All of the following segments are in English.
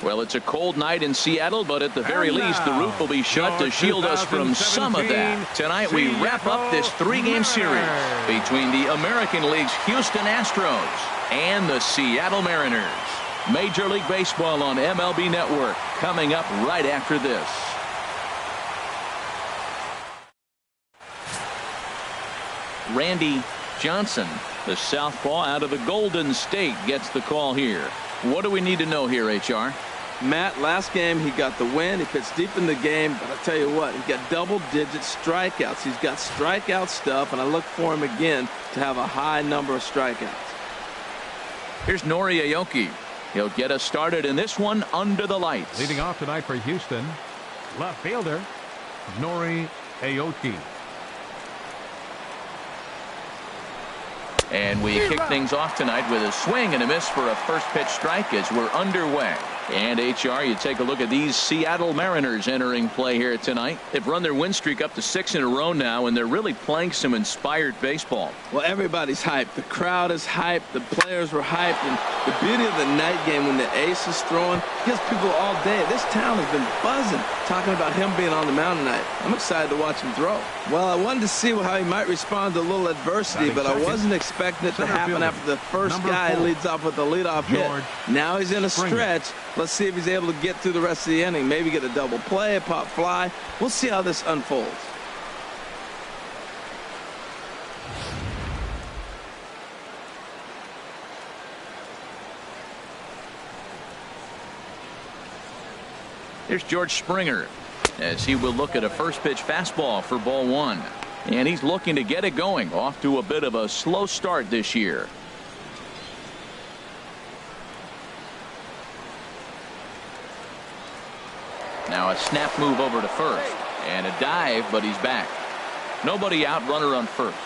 Well, it's a cold night in Seattle, but at the very least, the roof will be shut to shield us from some of that. Tonight, we wrap up this three-game series between the American League's Houston Astros and the Seattle Mariners. Major League Baseball on MLB Network coming up right after this. Randy Johnson, the southpaw out of the Golden State, gets the call here. What do we need to know here, HR? Matt, last game he got the win. He pitched deep in the game, but I'll tell you what, he got double-digit strikeouts. He's got strikeout stuff, and I look for him again to have a high number of strikeouts. Here's Nori Aoki. He'll get us started in this one under the lights. Leading off tonight for Houston, left fielder Nori Aoki. And we kick things off tonight with a swing and a miss for a first pitch strike as we're underway. And HR, you take a look at these Seattle Mariners entering play here tonight. They've run their win streak up to 6 in a row now, and they're really playing some inspired baseball. Well, everybody's hyped. The crowd is hyped. The players were hyped. And the beauty of the night game when the ace is throwing gets people all day. This town has been buzzing talking about him being on the mound tonight. I'm excited to watch him throw. Well, I wanted to see how he might respond to a little adversity, but I wasn't expecting it to happen after the first guy leads off with a leadoff hit. Now he's in a stretch. Let's see if he's able to get through the rest of the inning. Maybe get a double play, a pop fly. We'll see how this unfolds. Here's George Springer as he will look at a first pitch fastball for ball one. And he's looking to get it going. Off to a bit of a slow start this year. Now a snap move over to first. And a dive, but he's back. Nobody out, runner on first.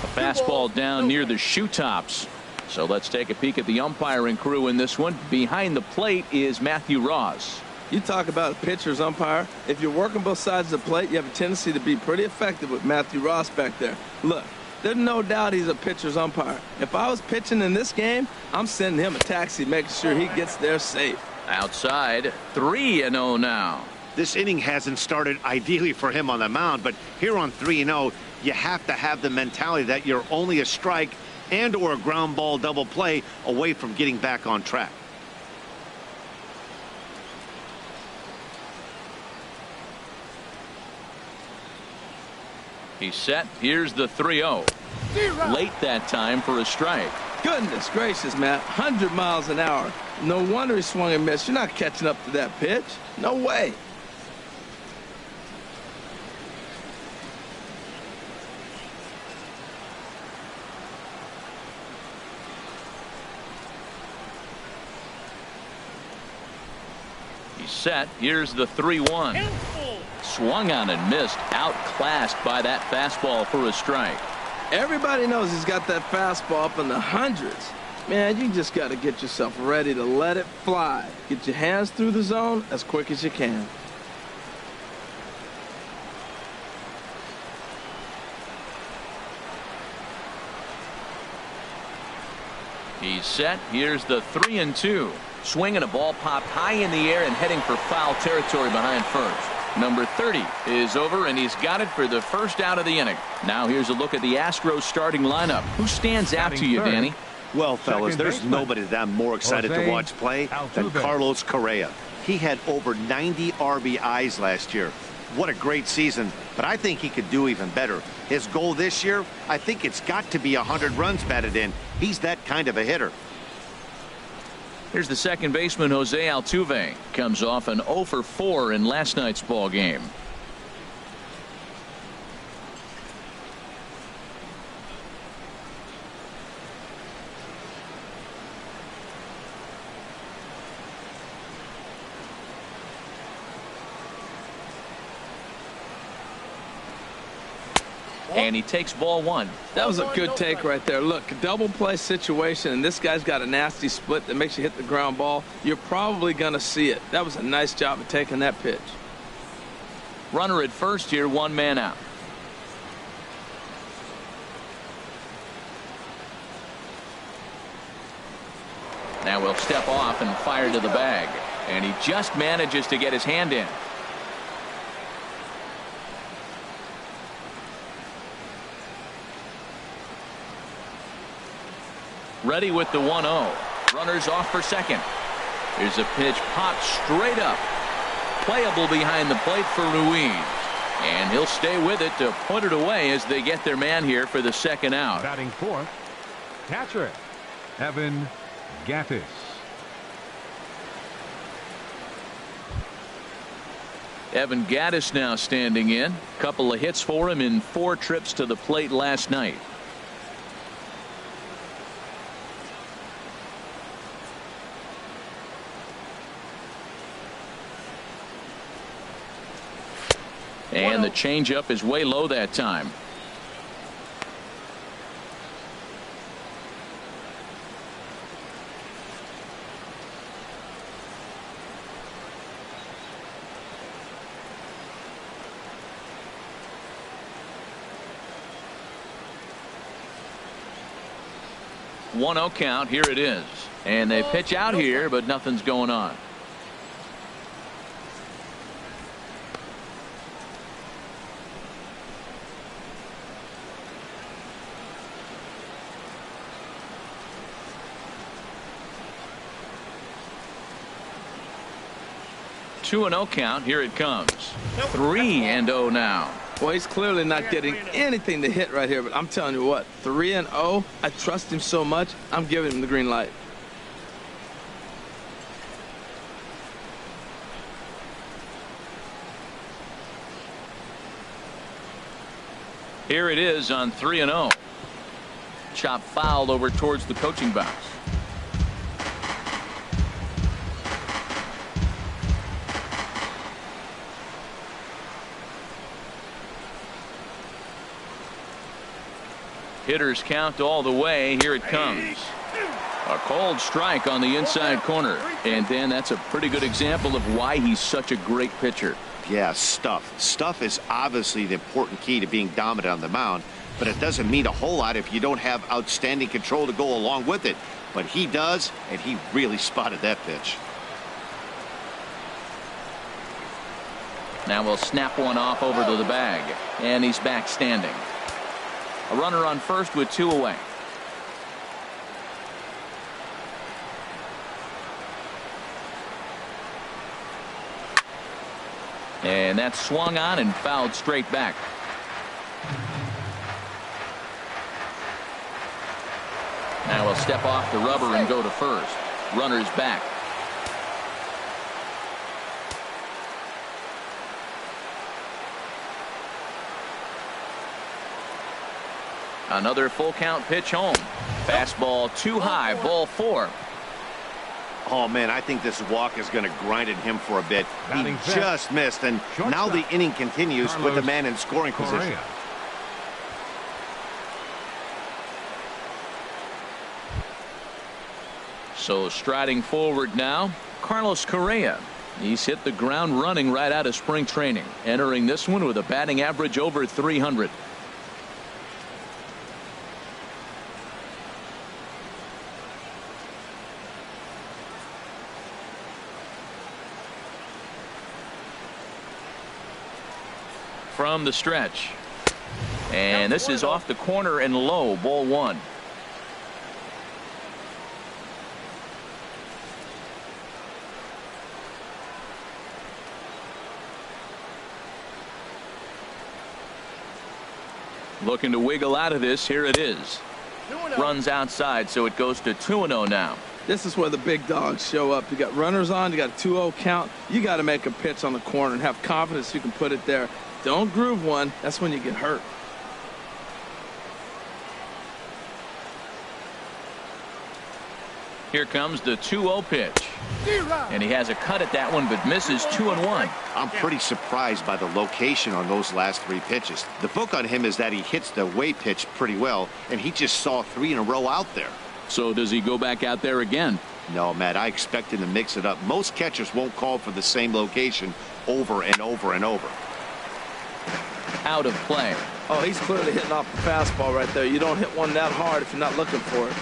A fastball down near the shoe tops. So let's take a peek at the umpiring crew in this one. Behind the plate is Matthew Ross. You talk about a pitcher's umpire. If you're working both sides of the plate, you have a tendency to be pretty effective with Matthew Ross back there. Look, there's no doubt he's a pitcher's umpire. If I was pitching in this game, I'm sending him a taxi, making sure he gets there safe. Outside, 3-0 now. This inning hasn't started ideally for him on the mound, but here on 3-0, you have to have the mentality that you're only a strike and or a ground ball double play away from getting back on track. He's set. Here's the 3-0. Late that time for a strike. Goodness gracious, Matt. 100 miles an hour. No wonder he swung and missed. You're not catching up to that pitch. No way. He's set. Here's the 3-1. Swung on and missed. Outclassed by that fastball for a strike. Everybody knows he's got that fastball up in the hundreds. Man, you just got to get yourself ready to let it fly. Get your hands through the zone as quick as you can. He's set. Here's the 3-2. Swinging a ball popped high in the air and heading for foul territory behind first. Number 30 is over, and he's got it for the first out of the inning. Now here's a look at the Astros starting lineup. Who stands out to you, Danny? Well, fellas, there's nobody that I'm more excited to watch play than Carlos Correa. He had over 90 RBIs last year. What a great season, but I think he could do even better. His goal this year, I think it's got to be 100 runs batted in. He's that kind of a hitter. Here's the second baseman, Jose Altuve. Comes off an 0 for 4 in last night's ball game. And he takes ball one. That was a good take right there. Look, a double play situation, and this guy's got a nasty split that makes you hit the ground ball. You're probably going to see it. That was a nice job of taking that pitch. Runner at first here, one man out. Now we'll step off and fire to the bag. And he just manages to get his hand in. Ready with the 1-0. Runners off for second. Here's a pitch popped straight up. Playable behind the plate for Ruiz. And he'll stay with it to put it away as they get their man here for the second out. Batting fourth, catcher Evan Gattis. Evan Gattis now standing in. Couple of hits for him in 4 trips to the plate last night. And the changeup is way low that time. One 0 count. Here it is. And they pitch out here, but nothing's going on. Two 0 count. Here it comes. 3-0 now. Well, he's clearly not getting anything to hit right here, but I'm telling you what, 3-0. I trust him so much, I'm giving him the green light. Here it is on 3-0. Chop fouled over towards the coaching box. Hitters count all the way. Here it comes. A cold strike on the inside corner. And Dan, that's a pretty good example of why he's such a great pitcher. Yeah, stuff. Stuff is obviously the important key to being dominant on the mound, but it doesn't mean a whole lot if you don't have outstanding control to go along with it. But he does, and he really spotted that pitch. Now we'll snap one off over to the bag. And he's back standing. A runner on first with 2 away. And that's swung on and fouled straight back. Now we'll step off the rubber and go to first. Runner's back. Another full count pitch home. Fastball too high. Ball 4. Oh, man, I think this walk is going to grind at him for a bit. He just missed, and now the inning continues with the man in scoring position. So striding forward now, Carlos Correa. He's hit the ground running right out of spring training, entering this one with a batting average over 300. From the stretch. And this is off the corner and low. Ball 1. Looking to wiggle out of this. Here it is. Runs outside, so it goes to 2-0 now. This is where the big dogs show up. You got runners on. You got a 2-0 count. You got to make a pitch on the corner and have confidence you can put it there. Don't groove one. That's when you get hurt. Here comes the 2-0 pitch. And he has a cut at that one, but misses 2-1. I'm pretty surprised by the location on those last 3 pitches. The book on him is that he hits the away pitch pretty well, and he just saw 3 in a row out there. So does he go back out there again? No, Matt, I expect him to mix it up. Most catchers won't call for the same location over and over and over. Out of play. Oh, he's clearly hitting off the fastball right there. You don't hit one that hard if you're not looking for it.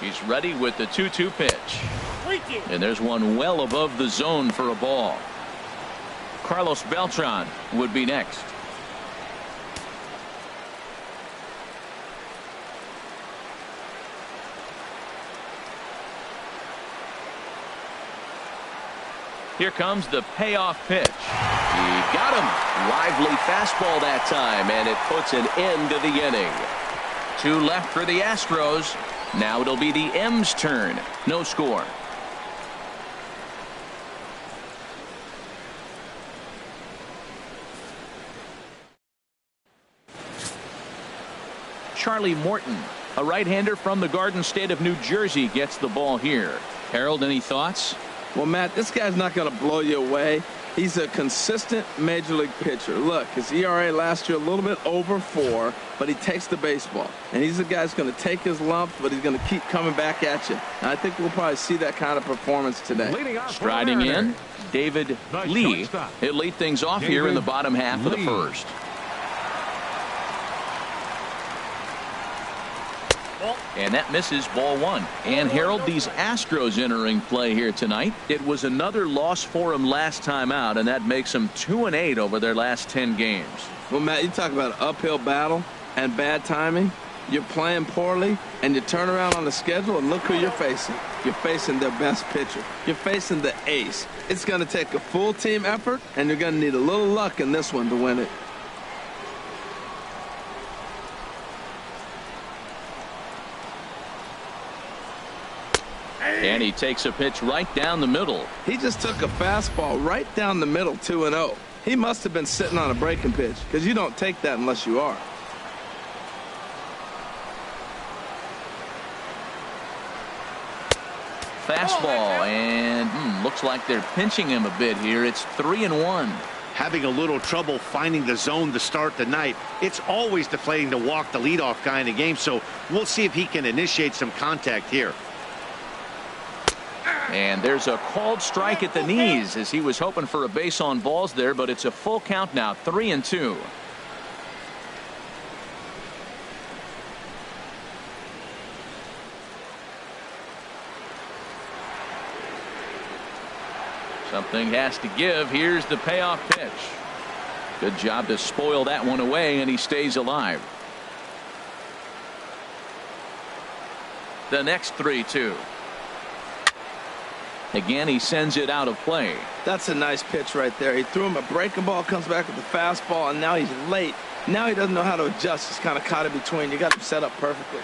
He's ready with the 2-2 pitch. And there's one well above the zone for a ball. Carlos Beltran would be next. Here comes the payoff pitch. He got him. Lively fastball that time, and it puts an end to the inning. 2 left for the Astros. Now it'll be the M's turn. No score. Charlie Morton, a right-hander from the Garden State of New Jersey, gets the ball here. Harold, any thoughts? Well, Matt, this guy's not going to blow you away. He's a consistent major league pitcher. Look, his ERA last year a little bit over 4, but he takes the baseball. And he's a guy who's going to take his lumps, but he's going to keep coming back at you. And I think we'll probably see that kind of performance today. Striding in, David Lee. He'll lead things off here in the bottom half of the first. And that misses, ball 1. And Harold, these Astros entering play here tonight. It was another loss for them last time out, and that makes them 2-8 over their last 10 games. Well, Matt, you talk about an uphill battle and bad timing. You're playing poorly, and you turn around on the schedule, and look who you're facing. You're facing their best pitcher. You're facing the ace. It's going to take a full team effort, and you're going to need a little luck in this one to win it. And he takes a pitch right down the middle. He just took a fastball right down the middle, 2-0. He must have been sitting on a breaking pitch, because you don't take that unless you are. Fastball, and looks like they're pinching him a bit here. It's 3-1. Having a little trouble finding the zone to start the night. It's always deflating to walk the leadoff guy in the game, so we'll see if he can initiate some contact here. And there's a called strike at the knees as he was hoping for a base on balls there, but it's a full count now, 3-2. Something has to give. Here's the payoff pitch. Good job to spoil that one away, and he stays alive. The next 3-2. Again, he sends it out of play. That's a nice pitch right there. He threw him a breaking ball, comes back with the fastball, and now he's late. Now he doesn't know how to adjust. He's kind of caught in between. You got him set up perfectly.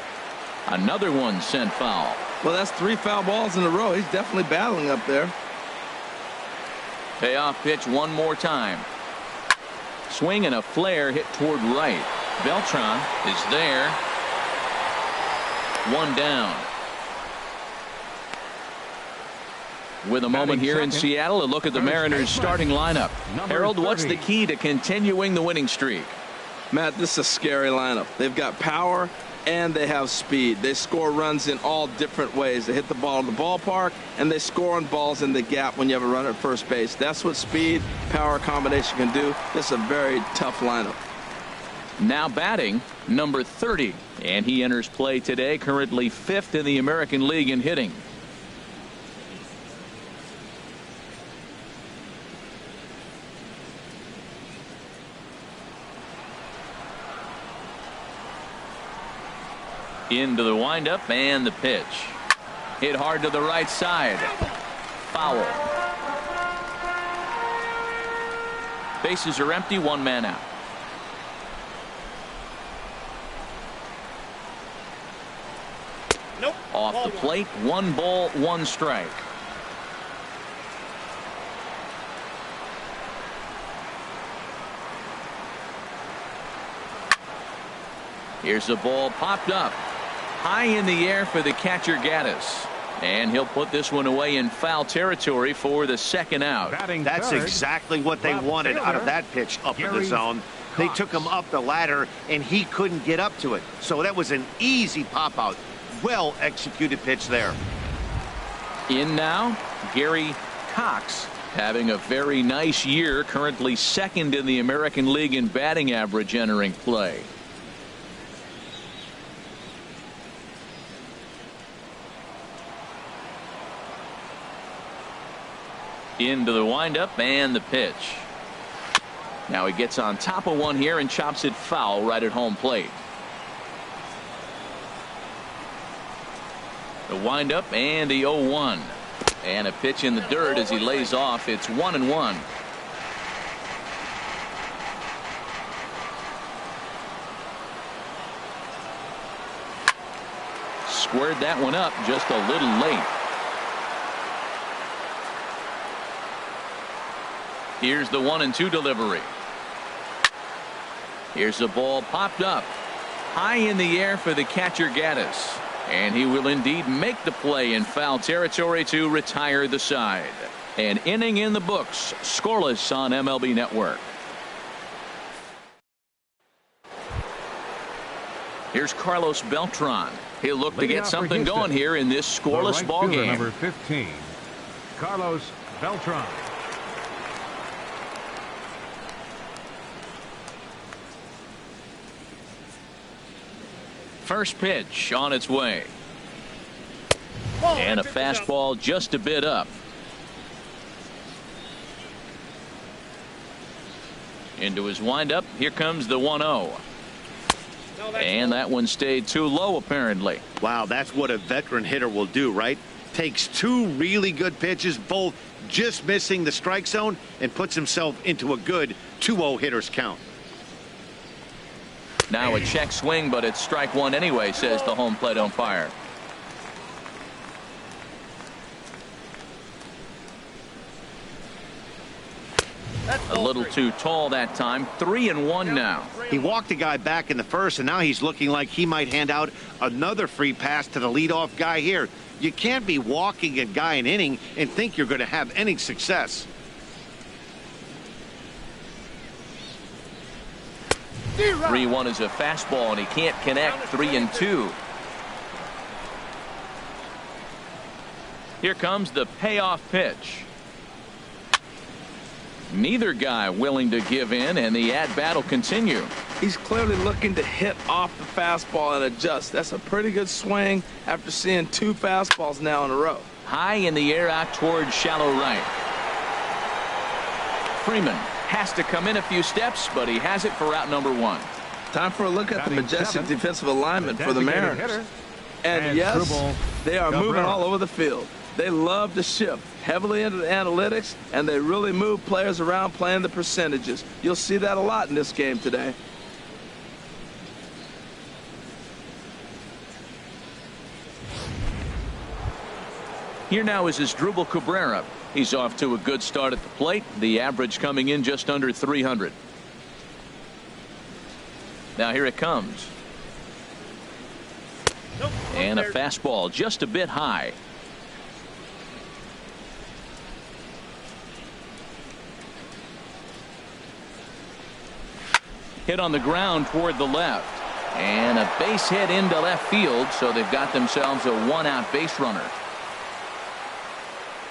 Another one sent foul. Well, that's 3 foul balls in a row. He's definitely battling up there. Payoff pitch one more time. Swing and a flare hit toward right. Beltran is there. 1 down. With a moment here in Seattle, a look at the Mariners starting lineup. Harold, what's the key to continuing the winning streak? Matt, this is a scary lineup. They've got power and they have speed. They score runs in all different ways. They hit the ball in the ballpark and they score on balls in the gap when you have a runner at first base. That's what speed, power combination can do. This is a very tough lineup. Now batting, number 30. And he enters play today, currently 5th in the American League in hitting. Into the windup and the pitch. Hit hard to the right side. Foul. Bases are empty, 1 man out. Nope. Off the plate, 1 ball, 1 strike. Here's the ball popped up. High in the air for the catcher Gaddis. And he'll put this one away in foul territory for the 2nd out. That's exactly what they wanted out of that pitch up in the zone. They took him up the ladder and he couldn't get up to it. So that was an easy pop out. Well executed pitch there. In now, Gary Cox, having a very nice year, currently 2nd in the American League in batting average entering play. Into the windup and the pitch. Now he gets on top of one here and chops it foul right at home plate. The windup and the 0-1. And a pitch in the dirt as he lays off. It's 1-1. Squared that one up just a little late. Here's the 1-2 delivery. Here's the ball popped up high in the air for the catcher Gaddis. And he will indeed make the play in foul territory to retire the side. An inning in the books, scoreless on MLB Network. Here's Carlos Beltran. He'll look to get something going here in this scoreless ball game. Number 15, Carlos Beltran. First pitch on its way. And a fastball just a bit up. Into his windup. Here comes the 1-0. And that one stayed too low apparently. Wow, that's what a veteran hitter will do, right? Takes two really good pitches, both just missing the strike zone, and puts himself into a good 2-0 hitter's count. Now a check swing, but it's strike one anyway, says the home plate umpire. A little too tall that time. 3-1 now. He walked a guy back in the first, and now he's looking like he might hand out another free pass to the leadoff guy here. You can't be walking a guy an inning and think you're going to have any success. Three 3-1 is a fastball, and he can't connect. 3-2. Here comes the payoff pitch. Neither guy willing to give in, and the at-bat will continue. He's clearly looking to hit off the fastball and adjust. That's a pretty good swing after seeing two fastballs now in a row. High in the air out towards shallow right. Freeman has to come in a few steps, but he has it for out number one. Time for a look at the majestic defensive alignment for the Mariners. And yes, they are moving all over the field. They love to shift heavily into the analytics, and they really move players around playing the percentages. You'll see that a lot in this game today. Here now is Asdrubal Cabrera. He's off to a good start at the plate. The average coming in just under 300. Now here it comes. And a fastball just a bit high. Hit on the ground toward the left. And a base hit into left field, so they've got themselves a one-out base runner.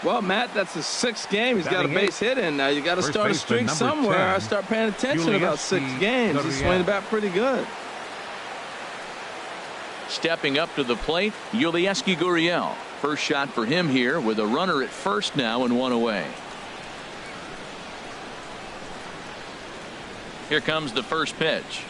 Well, Matt, that's the sixth game. He's got a base hit in now. You got to start a streak somewhere. I start paying attention about 6 games. He's swinging the bat pretty good. Stepping up to the plate, Yulieski Gurriel. First shot for him here with a runner at first now and one away. Here comes the first pitch.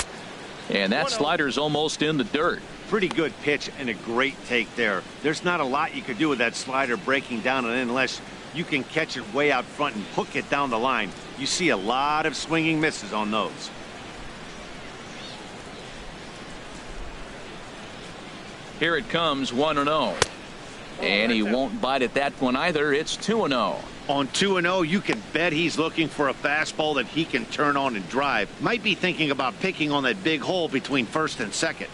And that slider's almost in the dirt. Pretty good pitch and a great take there. There's not a lot you could do with that slider breaking down and in unless you can catch it way out front and hook it down the line. You see a lot of swinging misses on those. Here it comes, 1-0. And he won't bite at that one either. It's 2-0. On 2-0, you can bet he's looking for a fastball that he can turn on and drive. Might be thinking about picking on that big hole between first and second.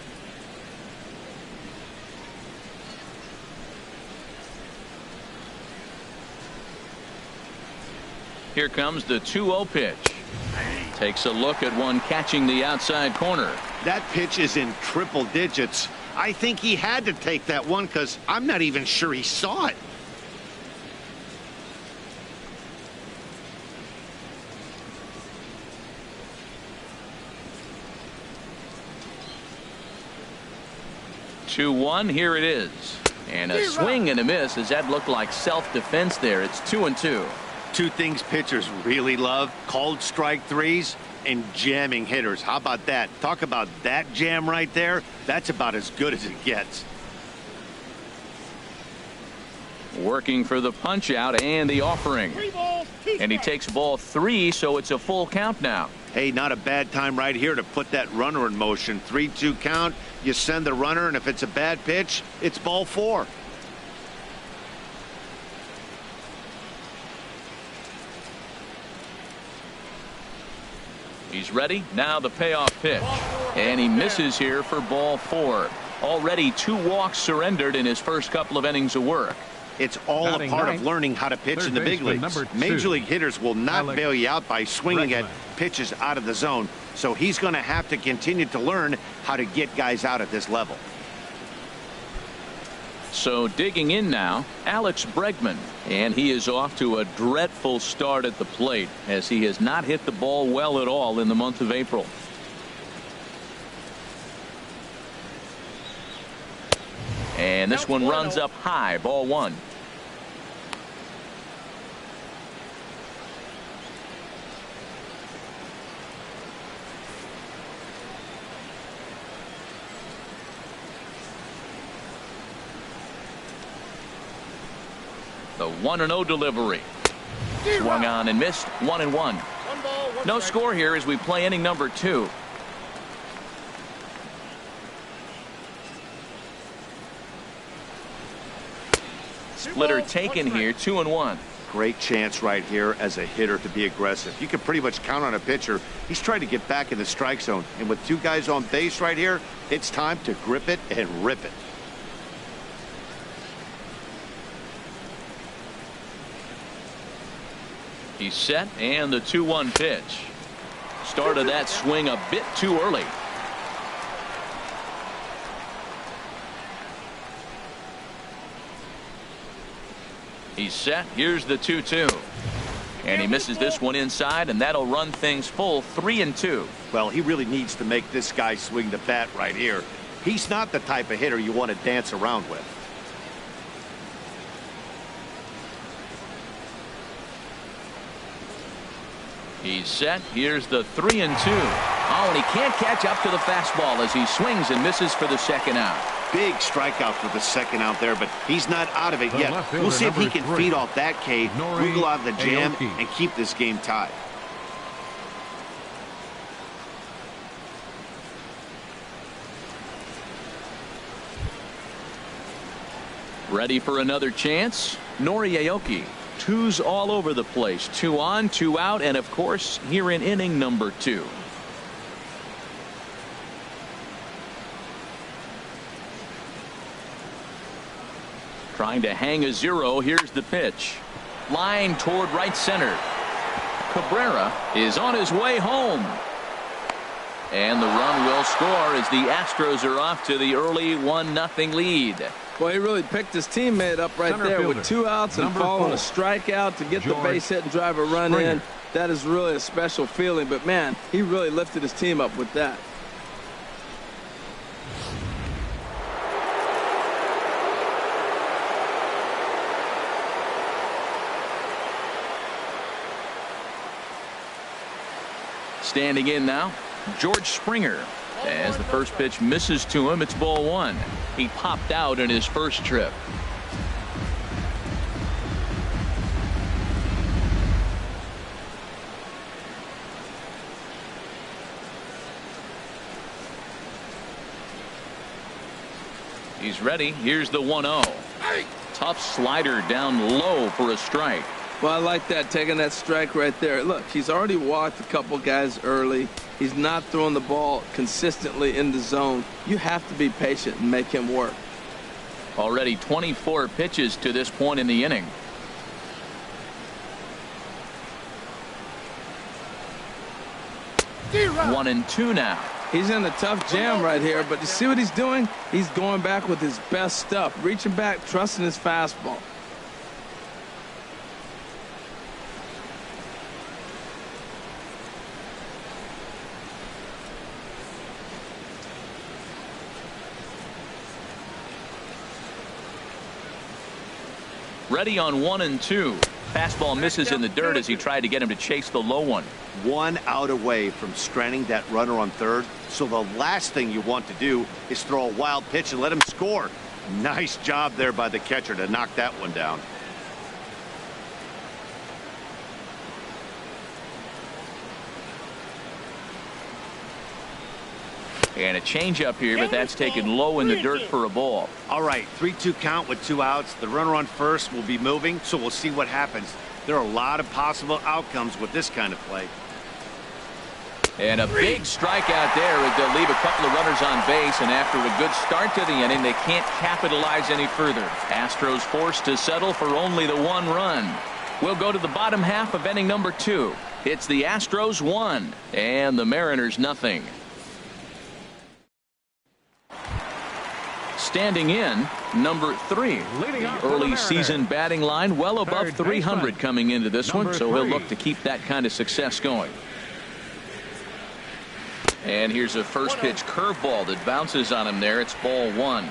Here comes the 2-0 pitch. Takes a look at one catching the outside corner. That pitch is in triple digits. I think he had to take that one because I'm not even sure he saw it. Two-one, here it is. And a swing and a miss as that looked like self-defense there. It's 2-2. two things pitchers really love: called strike threes and jamming hitters. How about that? Talk about that jam right there. That's about as good as it gets. Working for the punch out and the offering. And he takes ball 3, so it's a full count now. Hey, not a bad time right here to put that runner in motion. 3-2 count. You send the runner, and if it's a bad pitch, it's ball 4. He's ready. Now the payoff pitch. And he misses here for ball 4. Already 2 walks surrendered in his first couple of innings of work. It's all a part of learning how to pitch in the big leagues. Major league hitters will not bail you out by swinging at pitches out of the zone. So he's going to have to continue to learn how to get guys out at this level. So digging in now, Alex Bregman. And he is off to a dreadful start at the plate, as he has not hit the ball well at all in the month of April. And this one runs up high, ball 1. The 1-0 delivery. Swung on and missed. 1-1. No score here as we play inning number 2. Splitter taken here. 2-1. Great chance right here as a hitter to be aggressive. You can pretty much count on a pitcher. He's trying to get back in the strike zone. And with 2 guys on base right here, it's time to grip it and rip it. He's set, and the 2-1 pitch. Started that swing a bit too early. He's set. Here's the 2-2. And he misses this one inside, and that'll run things full 3-2. Well, he really needs to make this guy swing the bat right here. He's not the type of hitter you want to dance around with. He's set. Here's the 3-2. Oh, and he can't catch up to the fastball as he swings and misses for the second out. Big strikeout for the second out there, but he's not out of it yet. We'll see if he can feed off that K, wiggle out of the jam, and keep this game tied. Ready for another chance? Nori Aoki. 2s all over the place. 2 on, 2 out, and of course here in inning number 2. Trying to hang a 0. Here's the pitch. Line toward right center. Cabrera is on his way home. And the run will score as the Astros are off to the early 1-0 lead. Well, he really picked his teammate up right there with 2 outs and following a strikeout to get the base hit and drive a run in. That is really a special feeling. But, man, he really lifted his team up with that. Standing in now, George Springer. As the first pitch misses to him, it's ball 1. He popped out in his first trip. He's ready. Here's the 1-0. Tough slider down low for a strike. Well, I like that, taking that strike right there. Look, he's already walked a couple guys early. He's not throwing the ball consistently in the zone. You have to be patient and make him work. Already 24 pitches to this point in the inning. One and two now. He's in a tough jam right here, but you see what he's doing? He's going back with his best stuff, reaching back, trusting his fastball. Ready on 1 and 2. fastball misses in the dirt as he tried to get him to chase the low one. 1 out away from stranding that runner on third. So the last thing you want to do is throw a wild pitch and let him score. Nice job there by the catcher to knock that one down. And a changeup here, but that's taken low in the dirt for a ball. All right, 3-2 count with 2 outs. The runner on first will be moving, so we'll see what happens. There are a lot of possible outcomes with this kind of play. And a big strikeout there as they'll leave a couple of runners on base, and after a good start to the inning, they can't capitalize any further. Astros forced to settle for only the 1 run. We'll go to the bottom half of inning number 2. It's the Astros 1 and the Mariners nothing. Standing in, number 3. The early season batting line well above 300 coming into this one, so he'll look to keep that kind of success going. And here's a first pitch curveball that bounces on him there. It's ball 1.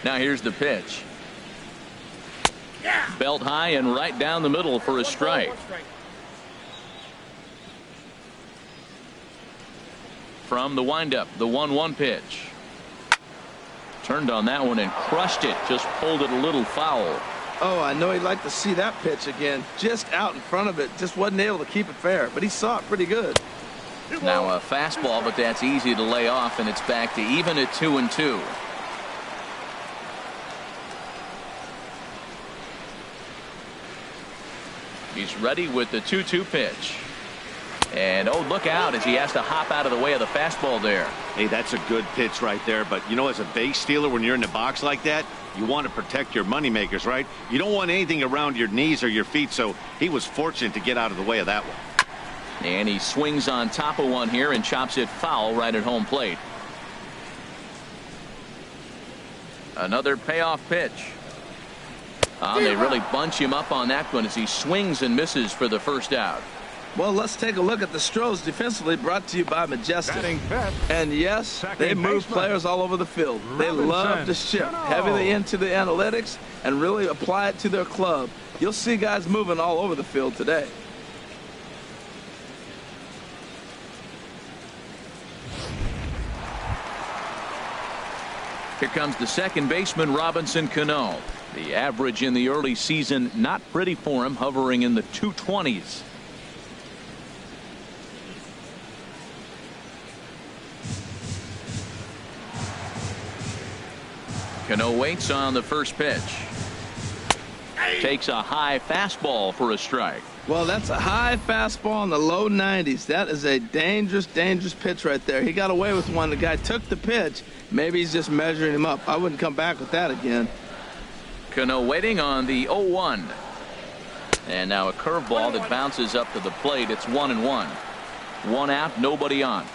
Now here's the pitch. Belt high and right down the middle for a strike. From the windup, the 1-1 pitch. Turned on that one and crushed it. Just pulled it a little foul. Oh, I know he'd like to see that pitch again. Just out in front of it. Just wasn't able to keep it fair, but he saw it pretty good. Now a fastball, but that's easy to lay off, and it's back to even at 2-2. He's ready with the 2-2 pitch. And oh, look out as he has to hop out of the way of the fastball there. Hey, that's a good pitch right there. But, you know, as a base stealer, when you're in the box like that, you want to protect your moneymakers, right? You don't want anything around your knees or your feet, so he was fortunate to get out of the way of that one. And he swings on top of one here and chops it foul right at home plate. Another payoff pitch. They really bunch him up on that one as he swings and misses for the first out. Well, let's take a look at the Astros defensively, brought to you by Majestic. And yes, they move players all over the field. They love to shift heavily into the analytics and really apply it to their club. You'll see guys moving all over the field today. Here comes the second baseman, Robinson Cano. The average in the early season, not pretty for him, hovering in the 220s. Cano waits on the first pitch. Takes a high fastball for a strike. Well, that's a high fastball in the low 90s. That is a dangerous, dangerous pitch right there. He got away with one. The guy took the pitch. Maybe he's just measuring him up. I wouldn't come back with that again. Cano waiting on the 0-1. And now a curveball that bounces up to the plate. It's 1-1. 1 out, nobody on.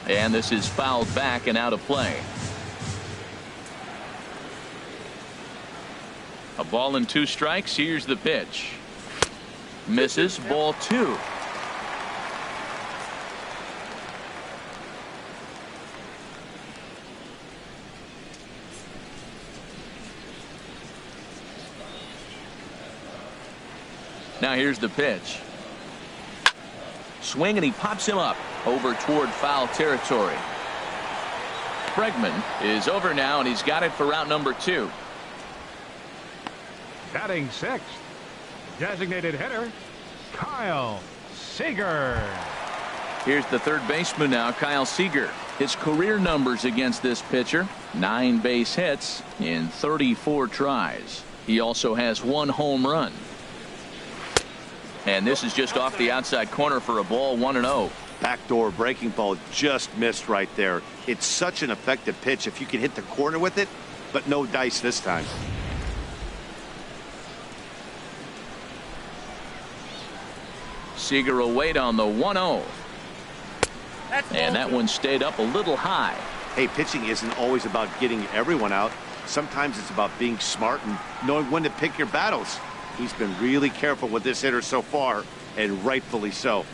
And this is fouled back and out of play. A ball and 2 strikes. Here's the pitch. Misses, ball 2. Now here's the pitch. Swing, and he pops him up over toward foul territory. Bregman is over now, and he's got it for out number 2. Batting sixth, designated hitter, Kyle Seager. Here's the third baseman now, Kyle Seager. His career numbers against this pitcher: 9 base hits in 34 tries. He also has 1 home run. And this is just off the outside corner for a ball, 1-0. Backdoor breaking ball just missed right there. It's such an effective pitch if you can hit the corner with it, but no dice this time. Seager will wait on the 1-0. And that one stayed up a little high. Hey, pitching isn't always about getting everyone out. Sometimes it's about being smart and knowing when to pick your battles. He's been really careful with this hitter so far, and rightfully so.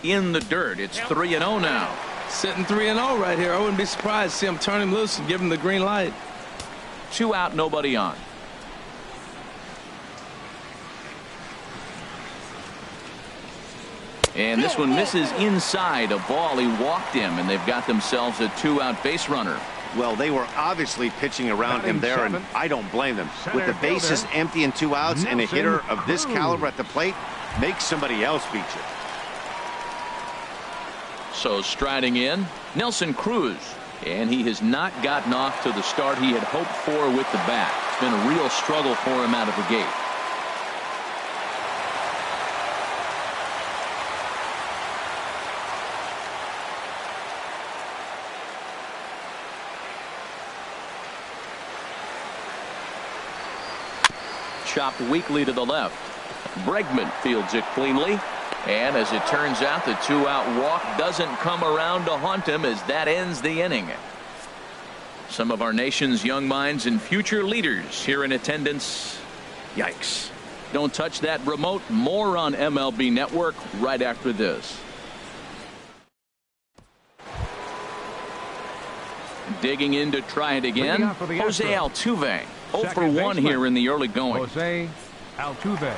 in the dirt. It's 3-0 now. Sitting 3-0 right here. I wouldn't be surprised to see him turn him loose and give him the green light. 2 out, nobody on. And this one misses inside a ball. He walked him, and they've got themselves a 2-out base runner. Well, they were obviously pitching around him there, and I don't blame them. With the bases empty and 2 outs, and a hitter of this caliber at the plate, make somebody else beat you. So striding in, Nelson Cruz. And he has not gotten off to the start he had hoped for with the bat. It's been a real struggle for him out of the gate. Chopped weakly to the left. Bregman fields it cleanly. And as it turns out, the 2-out walk doesn't come around to haunt him as that ends the inning. Some of our nation's young minds and future leaders here in attendance. Yikes. Don't touch that remote. More on MLB Network right after this. Digging in to try it again, Jose Altuve. 0 for 1 here in the early going. Jose Altuve.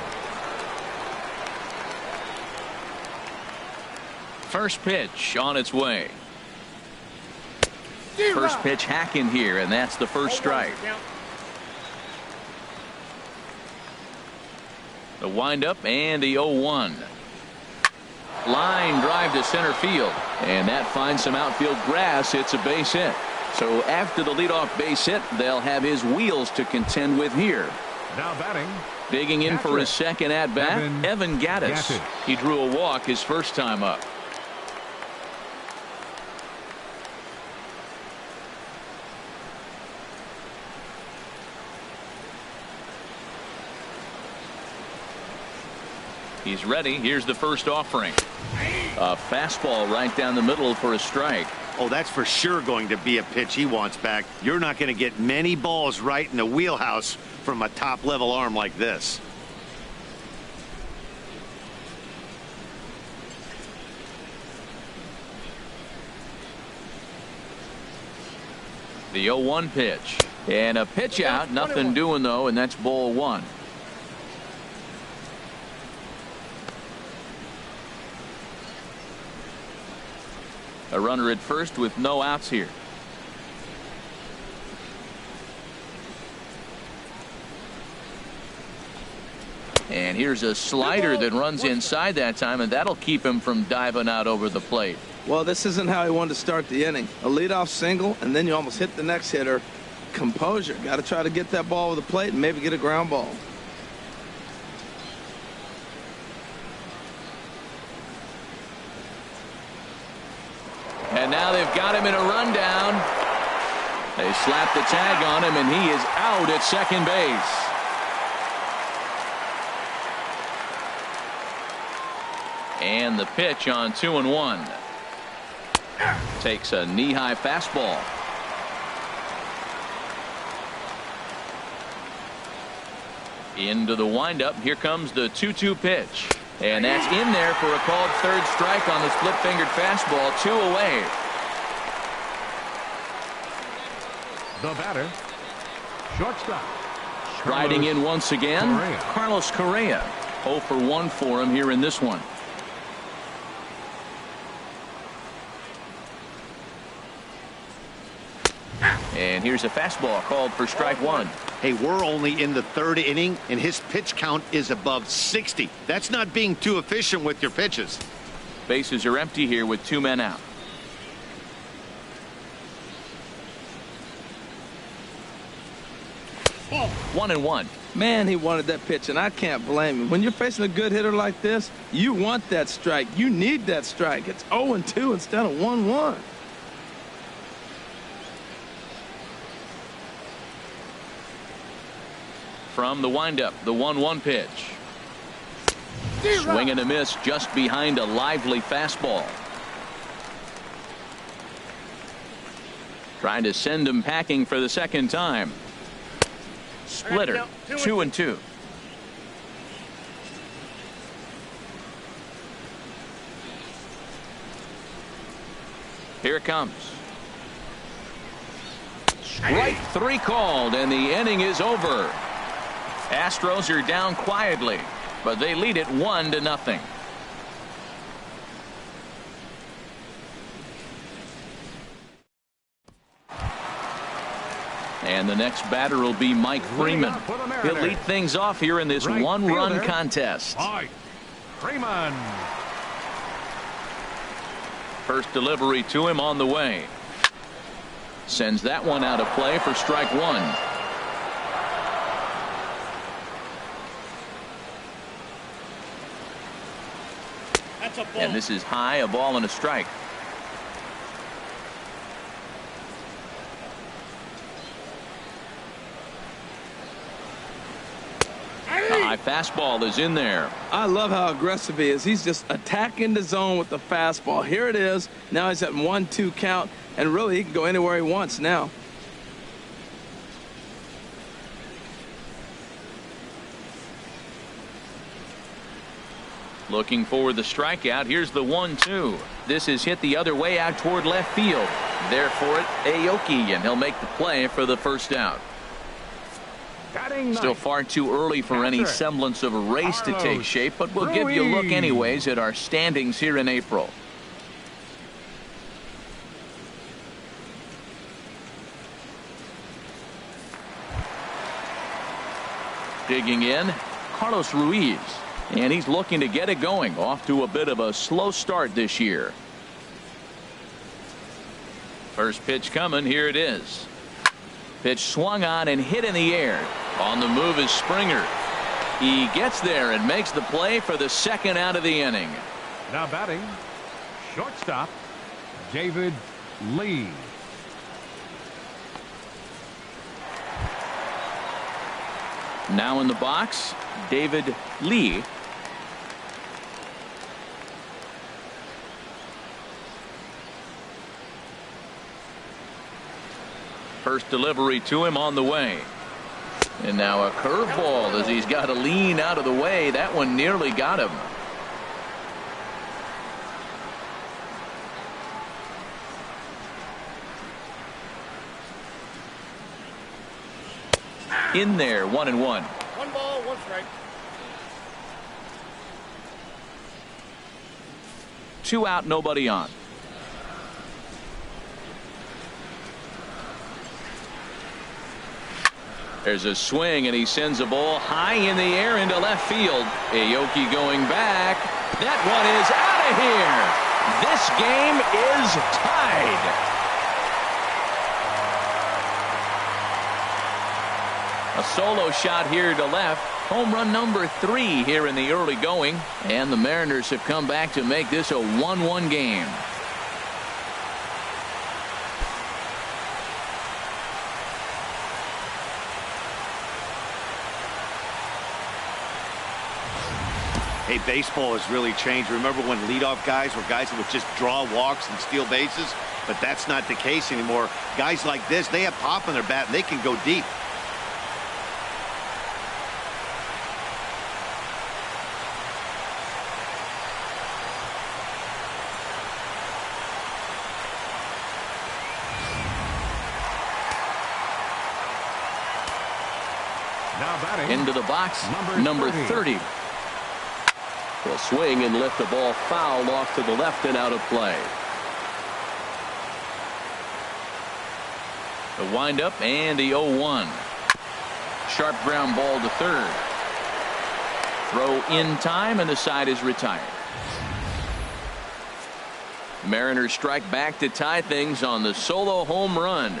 First pitch on its way. First pitch hacking here, and that's the first strike. The windup and the 0-1. Line drive to center field, and that finds some outfield grass. It's a base hit. So after the leadoff base hit, they'll have his wheels to contend with here. Now batting. Digging in for his second at bat, Evan Gattis. He drew a walk his first time up. He's ready. Here's the first offering. A fastball right down the middle for a strike. Oh, that's for sure going to be a pitch he wants back. You're not going to get many balls right in the wheelhouse from a top-level arm like this. The 0-1 pitch. And a pitch out. Nothing doing, though, and that's ball 1. A runner at first with no outs here. And here's a slider that runs inside that time, and that'll keep him from diving out over the plate. Well, this isn't how he wanted to start the inning. A leadoff single, and then you almost hit the next hitter. Composure. Got to try to get that ball over the plate and maybe get a ground ball. And now they've got him in a rundown. They slap the tag on him, and he is out at second base. And the pitch on 2-1. Takes a knee-high fastball. Into the windup. Here comes the 2-2 pitch. And that's in there for a called third strike on the split-fingered fastball. 2 away. The batter, shortstop. Riding in once again, Correa. Carlos Correa. 0 for 1 for him here in this one. And here's a fastball called for strike 1. Hey, we're only in the 3rd inning, and his pitch count is above 60. That's not being too efficient with your pitches. Bases are empty here with 2 men out. Oh. 1-1. Man, he wanted that pitch, and I can't blame him. When you're facing a good hitter like this, you want that strike. You need that strike. It's 0-2 instead of 1-1. From the windup, the 1-1 pitch. Swing and a miss just behind a lively fastball. Trying to send him packing for the second time. Splitter, 2-2. Here it comes. Strike 3 called, and the inning is over. Astros are down quietly, but they lead it 1-0. And the next batter will be Mike Freeman. He'll lead things off here in this one-run contest. Mike Freeman. First delivery to him on the way. Sends that one out of play for strike 1. That's a ball. And this is high, a ball and a strike. The high fastball is in there. I love how aggressive he is. He's just attacking the zone with the fastball. Here it is. Now he's at 1-2 count, and really he can go anywhere he wants now. Looking for the strikeout. Here's the 1-2. This is hit the other way out toward left field. There for it, Aoki, and he'll make the play for the first out. Still far too early for any semblance of a race to take shape, but we'll give you a look anyways at our standings here in April. Digging in, Carlos Ruiz, and he's looking to get it going. Off to a bit of a slow start this year. First pitch coming. Here it is. Pitch swung on and hit in the air. On the move is Springer. He gets there and makes the play for the second out of the inning. Now batting, shortstop, David Lee. Now in the box, David Lee. First delivery to him on the way. And now a curveball as he's got to lean out of the way. That one nearly got him. In there, 1-1. 1 ball, 1 strike. 2 out, nobody on. There's a swing, and he sends a ball high in the air into left field. Aoki going back. That one is out of here. This game is tied. A solo shot here to left. Home run number 3 here in the early going. And the Mariners have come back to make this a 1-1 game. Hey, baseball has really changed. Remember when leadoff guys were guys that would just draw walks and steal bases? But that's not the case anymore. Guys like this, they have pop in their bat and they can go deep. Now batting, into the box, number 30. Will swing and lift the ball foul off to the left and out of play. The windup and the 0-1. Sharp ground ball to third. Throw in time, and the side is retired. Mariners strike back to tie things on the solo home run.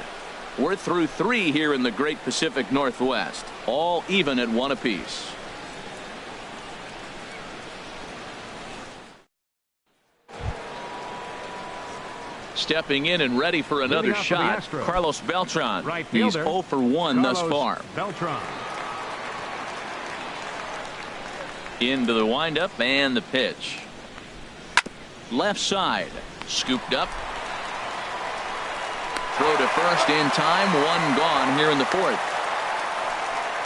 We're through 3 here in the Great Pacific Northwest, all even at 1 apiece. Stepping in and ready for another shot, Carlos Beltran. Right He's fielder, 0 for 1 thus far. Beltran. Into the windup and the pitch. Left side, scooped up. Throw to first in time, 1 gone here in the 4th.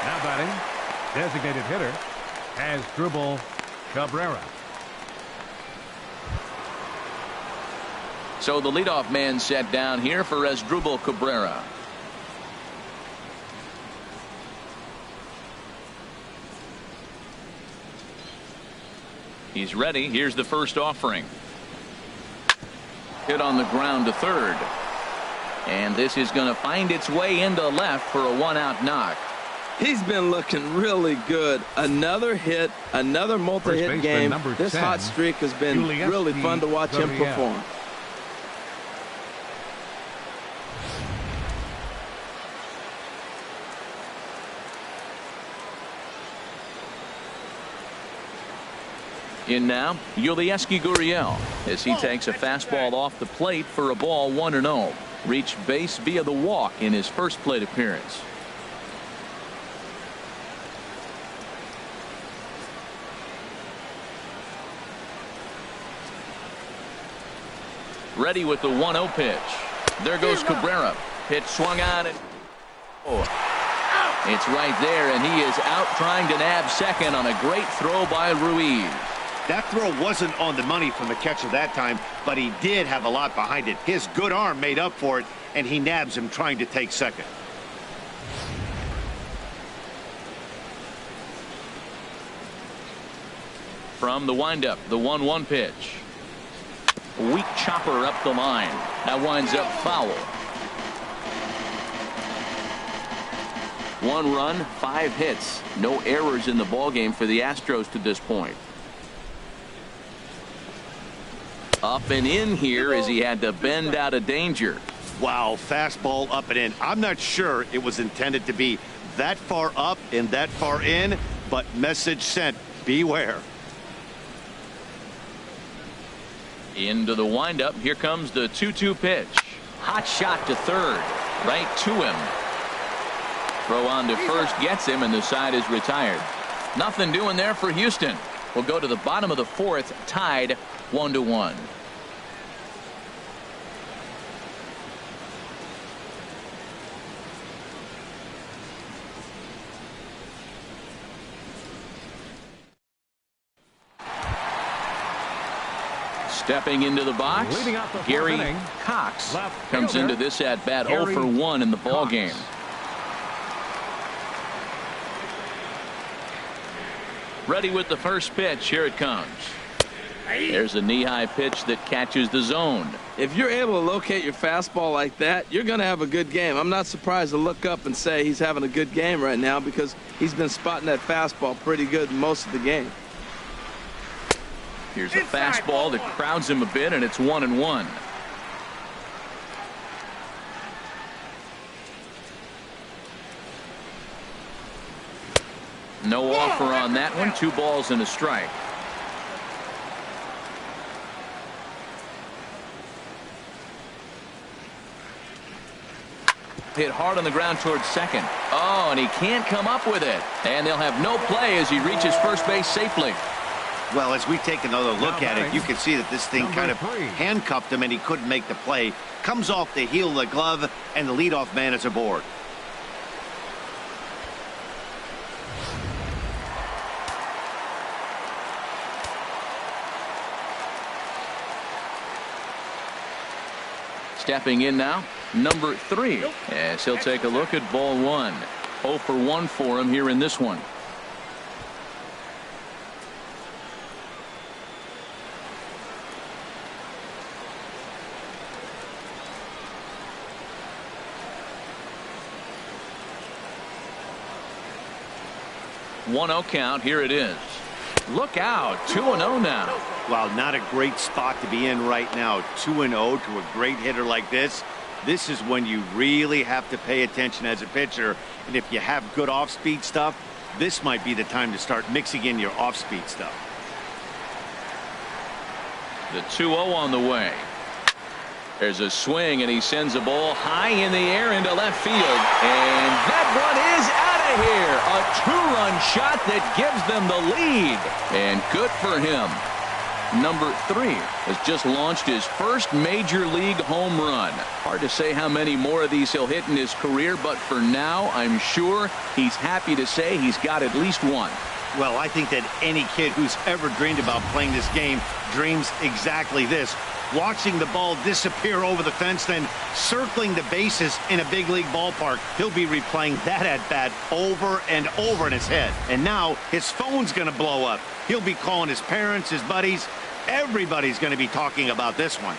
Now batting, designated hitter, as Dribble Cabrera. So the leadoff man set down here for Asdrubal Cabrera. He's ready. Here's the first offering. Hit on the ground to third. And this is going to find its way into left for a 1-out knock. He's been looking really good. Another hit, another multi-hit game. This 10, hot streak has been really fun to watch him perform. In now, Yulieski Gurriel as he takes a fastball off the plate for a ball 1-0. Reached base via the walk in his first plate appearance. Ready with the 1-0 pitch. There goes Cabrera. Pitch swung on it. Oh. It's right there, and he is out trying to nab second on a great throw by Ruiz. That throw wasn't on the money from the catcher that time, but he did have a lot behind it. His good arm made up for it, and he nabs him trying to take second. From the windup, the 1-1 pitch. Weak chopper up the line. That winds up foul. 1 run, 5 hits. No errors in the ballgame for the Astros to this point. Up and in here as he had to bend out of danger. Wow, fastball up and in. I'm not sure it was intended to be that far up and that far in, but message sent. Beware. Into the windup. Here comes the 2-2 pitch. Hot shot to third. Right to him. Throw on to first gets him, and the side is retired. Nothing doing there for Houston. We'll go to the bottom of the 4th, tied 1-1. Stepping into the box, Gary Cox comes into this at bat 0 for 1 in the ball game. Ready with the first pitch. Here it comes. There's a knee-high pitch that catches the zone. If you're able to locate your fastball like that, you're going to have a good game. I'm not surprised to look up and say he's having a good game right now because he's been spotting that fastball pretty good most of the game. Here's a fastball that crowds him a bit, and it's 1-1. No offer on that one. 2 balls and a strike. Hit hard on the ground towards second. Oh, and he can't come up with it. And they'll have no play as he reaches first base safely. Well, as we take another look at it, you can see that this thing kind of handcuffed him and he couldn't make the play. Comes off the heel of the glove, and the leadoff man is aboard. Stepping in now, number 3, as he'll take a look at ball 1. 0 for 1 for him here in this one. One 1-0 count. Here it is. Look out. 2-0 now. Wow, not a great spot to be in right now. 2-0 to a great hitter like this. This is when you really have to pay attention as a pitcher. And if you have good off-speed stuff, this might be the time to start mixing in your off-speed stuff. The 2-0 on the way. There's a swing, and he sends a ball high in the air into left field. And that one is out of here. A 2-run shot that gives them the lead. And good for him. Number 3 has just launched his first major league home run. Hard to say how many more of these he'll hit in his career, but for now, I'm sure he's happy to say he's got at least one. Well, I think that any kid who's ever dreamed about playing this game dreams exactly this. watching the ball disappear over the fence, then circling the bases in a big league ballpark. He'll be replaying that at-bat over and over in his head. And now his phone's going to blow up. He'll be calling his parents, his buddies. Everybody's going to be talking about this one.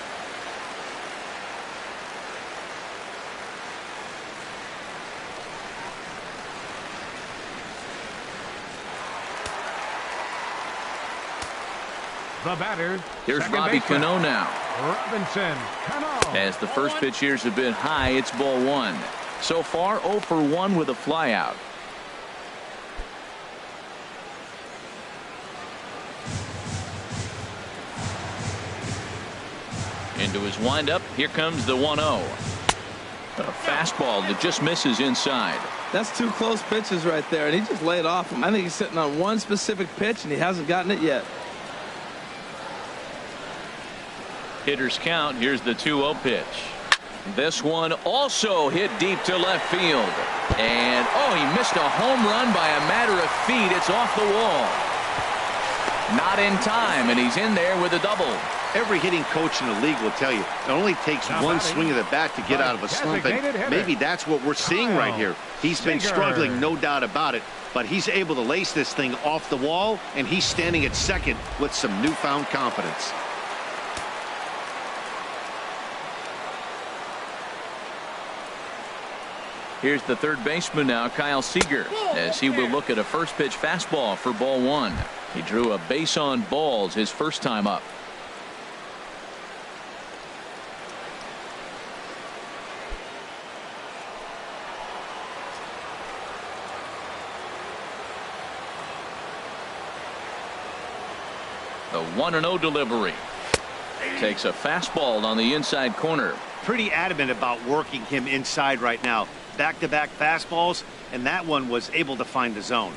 The batter. Here's Robbie Cano now. Robinson Cano. As the first pitch here's a bit high, it's ball one. So far 0 for 1 with a flyout. Into his windup. Here comes the 1-0. A fastball that just misses inside. That's two close pitches right there, and he just laid off him. I think he's sitting on one specific pitch, and he hasn't gotten it yet. Hitters count. Here's the 2-0 pitch. This one also hit deep to left field. And, oh, he missed a home run by a matter of feet. It's off the wall. Not in time, and he's in there with a double. Every hitting coach in the league will tell you it only takes one swing of the bat to get out of a slump, and maybe that's what we're seeing right here. He's been struggling, no doubt about it, but he's able to lace this thing off the wall, and he's standing at second with some newfound confidence. Here's the third baseman now, Kyle Seager, as he will look at a first pitch fastball for ball one. He drew a base on balls his first time up. The 1-0 delivery. Takes a fastball on the inside corner. Pretty adamant about working him inside right now. Back-to-back fastballs, and that one was able to find the zone.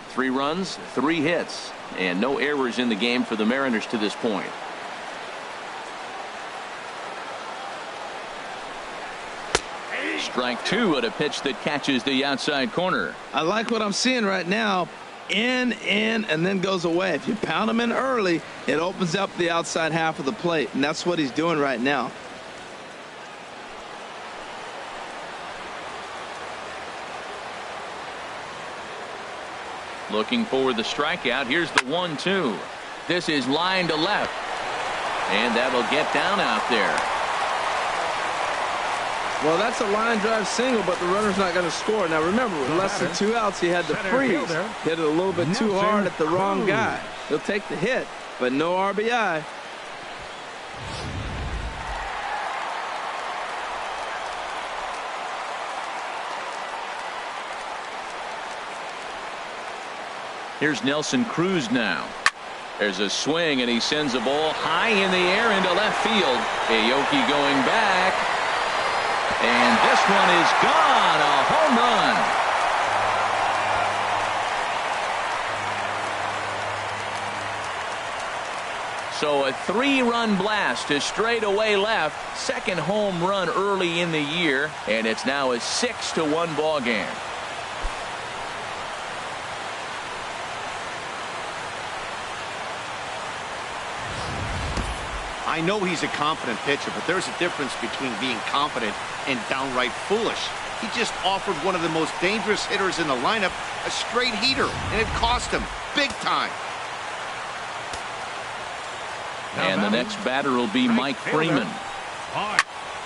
3 runs, 3 hits, and no errors in the game for the Mariners to this point. Strike 2 at a pitch that catches the outside corner. I like what I'm seeing right now. In, and then goes away. If you pound him in early, it opens up the outside half of the plate, and that's what he's doing right now. Looking for the strikeout. Here's the 1-2. This is line to left, and that'll get down out there. Well, that's a line drive single, but the runner's not going to score. Now, remember, with less than 2 outs, he had to freeze. Hit it a little bit too hard at the wrong guy. He'll take the hit, but no RBI. Here's Nelson Cruz now. There's a swing, and he sends a ball high in the air into left field. Aoki going back. And this one is gone. A home run. So a 3-run blast to straightaway left. Second home run early in the year. And it's now a 6-1 ball game. I know he's a confident pitcher, but there's a difference between being confident and downright foolish. He just offered one of the most dangerous hitters in the lineup a straight heater, and it cost him big time. And the next batter will be Mike Freeman,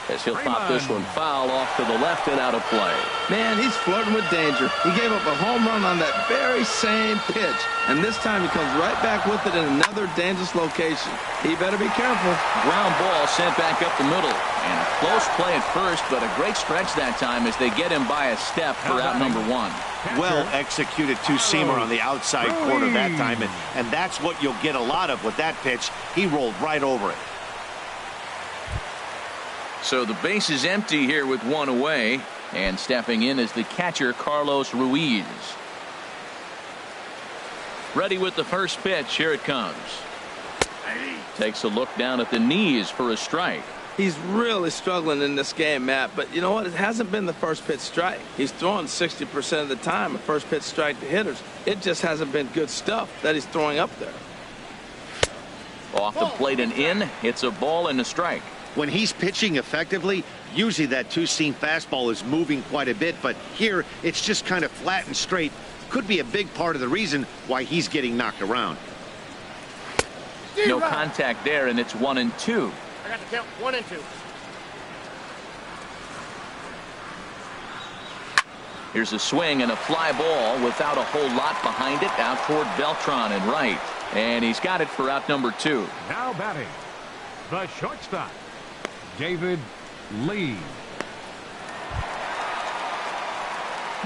as he'll pop this one foul off to the left and out of play. Man, he's flirting with danger. He gave up a home run on that very same pitch, and this time he comes right back with it in another dangerous location. He better be careful. Ground ball sent back up the middle, and a close play at first, but a great stretch that time as they get him by a step for out number 1. Well executed two-seamer on the outside corner that time, and that's what you'll get a lot of with that pitch. He rolled right over it. So the base is empty here with 1 away, and stepping in is the catcher Carlos Ruiz. Ready with the first pitch. Here it comes. Takes a look down at the knees for a strike. He's really struggling in this game, Matt, but you know what? It hasn't been the first pitch strike. He's throwing 60% of the time a first pitch strike to hitters. It just hasn't been good stuff that he's throwing up there. Off the plate and in. It's a ball and a strike. When he's pitching effectively, usually that two-seam fastball is moving quite a bit, but here it's just kind of flat and straight. Could be a big part of the reason why he's getting knocked around. No contact there, and it's 1-2. I got the count. 1 and 2. Here's a swing and a fly ball without a whole lot behind it, out toward Beltran and right. And he's got it for out number 2. Now batting, the shortstop, David Lee.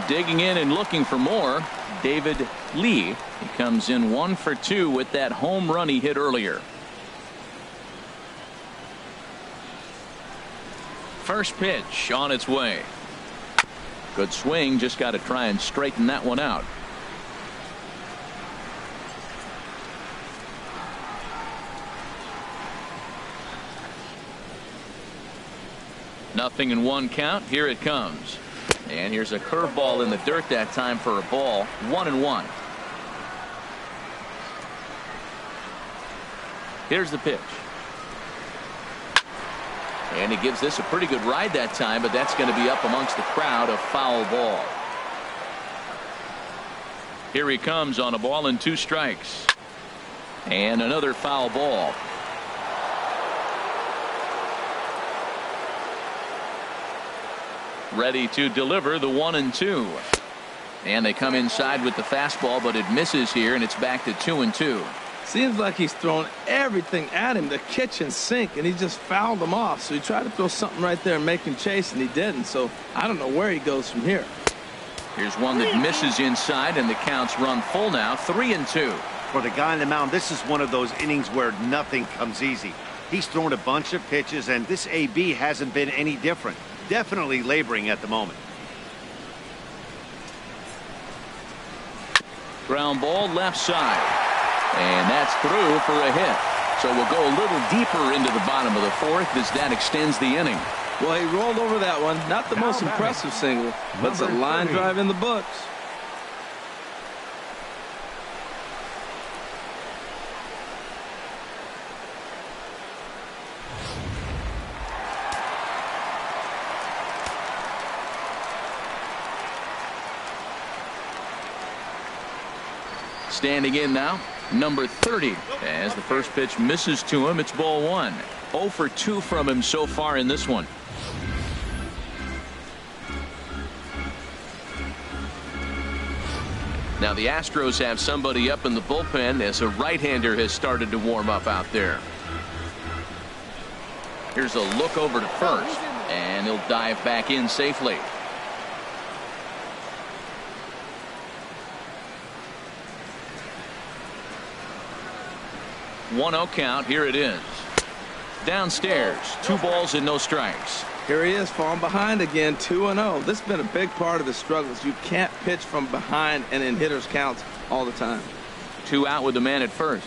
Digging in and looking for more, David Lee. He comes in 1 for 2 with that home run he hit earlier. First pitch on its way. Good swing, just got to try and straighten that one out. Nothing in 1 count. Here it comes. And here's a curveball in the dirt that time for a ball. 1-1. Here's the pitch. And he gives this a pretty good ride that time, but that's going to be up amongst the crowd. A foul ball. Here he comes on a ball and 2 strikes. And another foul ball. Ready to deliver the 1-2. And they come inside with the fastball, but it misses here, and it's back to 2-2. Seems like he's thrown everything at him, the kitchen sink, and he just fouled them off. So he tried to throw something right there and make him chase, and he didn't. So I don't know where he goes from here. Here's one that misses inside, and the count's run full now. 3-2. For the guy on the mound, this is one of those innings where nothing comes easy. He's thrown a bunch of pitches, and this AB hasn't been any different. Definitely laboring at the moment. Ground ball left side. And that's through for a hit. So we'll go a little deeper into the bottom of the 4th as that extends the inning. Well, he rolled over that one. Not the most impressive single, but it's a line drive in the books. Standing in now, number 30. As the first pitch misses to him, it's ball 1. 0 for 2 from him so far in this one. Now the Astros have somebody up in the bullpen as a right-hander has started to warm up out there. Here's a look over to first, and he'll dive back in safely. 1-0 count. Here it is. Downstairs, 2 balls and no strikes. Here he is, falling behind again, 2-0. This has been a big part of the struggles. You can't pitch from behind and in hitters' counts all the time. 2 out with the man at first.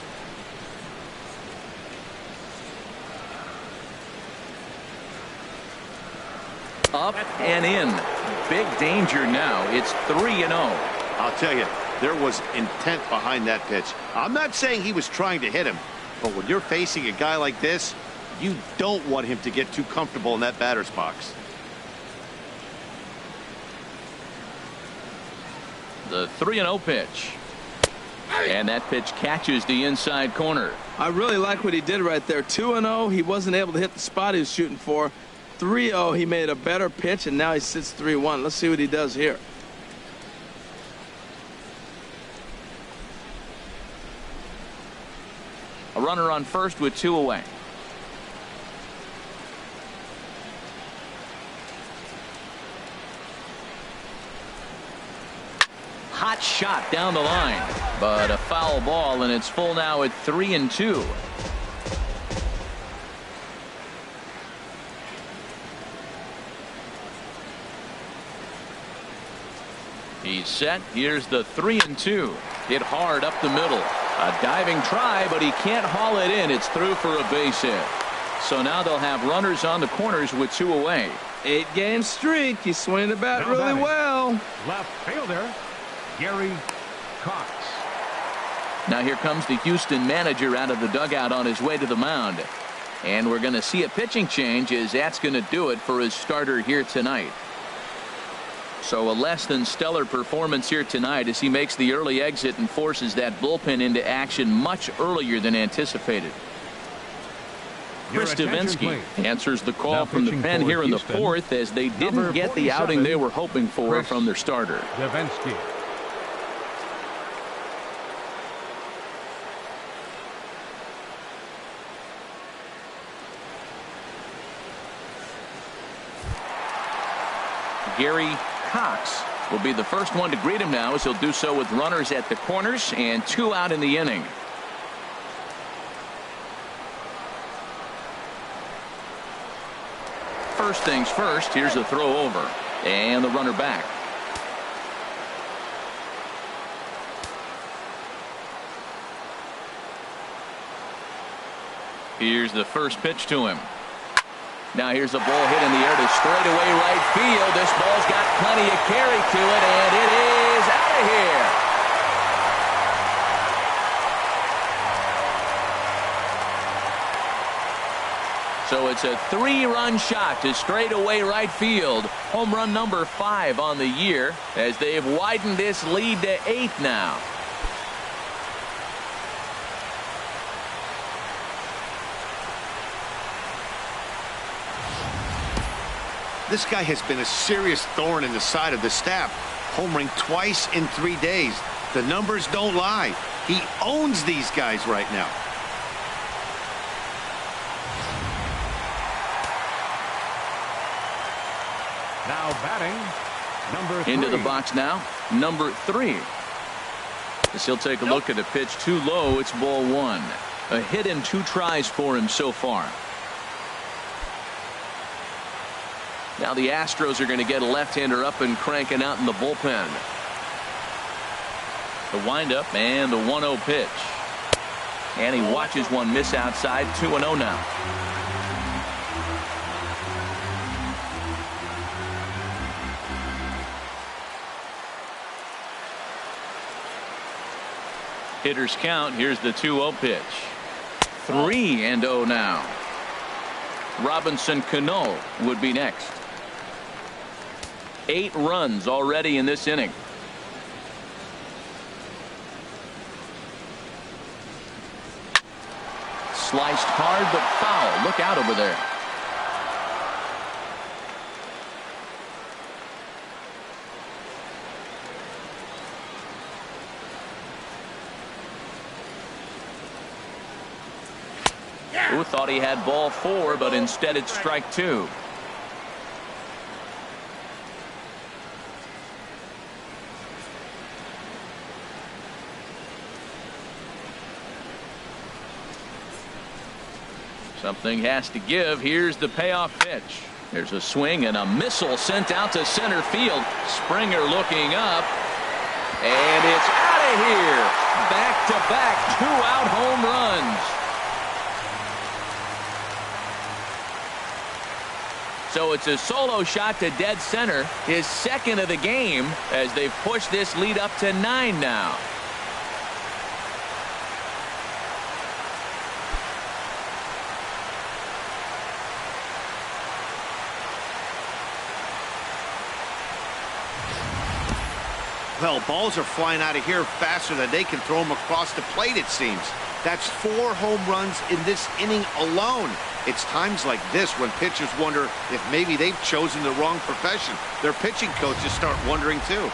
Up and in. Big danger now. It's 3-0. I'll tell you, there was intent behind that pitch. I'm not saying he was trying to hit him, but when you're facing a guy like this, you don't want him to get too comfortable in that batter's box. The 3-0 pitch. And that pitch catches the inside corner. I really like what he did right there. 2-0. He wasn't able to hit the spot he was shooting for. 3-0. He made a better pitch, and now he sits 3-1. Let's see what he does here. A runner on first with 2 away. Hot shot down the line, but a foul ball, and it's full now at 3-2. He's set. Here's the 3-2. Hit hard up the middle. A diving try, but he can't haul it in. It's through for a base hit. So now they'll have runners on the corners with 2 away. 8-game streak. He's swinging the bat really well. Left fielder, Gary Cox. Now here comes the Houston manager out of the dugout on his way to the mound. And we're going to see a pitching change, as that's going to do it for his starter here tonight. So a less than stellar performance here tonight as he makes the early exit and forces that bullpen into action much earlier than anticipated. Chris Davinsky answers the call from the pen here in the fourth, as they didn't get the outing they were hoping for from their starter. Davinsky. Gary Cox will be the first one to greet him now, as he'll do so with runners at the corners and 2 out in the inning. First things first, here's a throw over and the runner back. Here's the first pitch to him. Now here's a ball hit in the air to straightaway right field. This ball's got plenty of carry to it, and it is out of here. So it's a 3-run shot to straightaway right field. Home run number 5 on the year, as they've widened this lead to 8 now. This guy has been a serious thorn in the side of the staff, homering twice in 3 days. The numbers don't lie. He owns these guys right now. Now batting, number 3. Into the box now, number 3. As he'll take a look at a pitch too low. It's ball 1. A hit in 2 tries for him so far. Now the Astros are going to get a left-hander up and cranking out in the bullpen. The windup and the 1-0 pitch. And he watches one miss outside. 2-0 now. Hitters count. Here's the 2-0 pitch. 3-0 now. Robinson Cano would be next. 8 runs already in this inning. Sliced hard but foul. Look out over there. Who thought he had ball 4, but instead it's strike 2. Something has to give. Here's the payoff pitch. There's a swing and a missile sent out to center field. Springer looking up, and it's out of here. Back-to-back 2-out home runs. So it's a solo shot to dead center, his second of the game, as they've pushed this lead up to 9 now. Well, balls are flying out of here faster than they can throw them across the plate, it seems. That's 4 home runs in this inning alone. It's times like this when pitchers wonder if maybe they've chosen the wrong profession. Their pitching coaches start wondering too.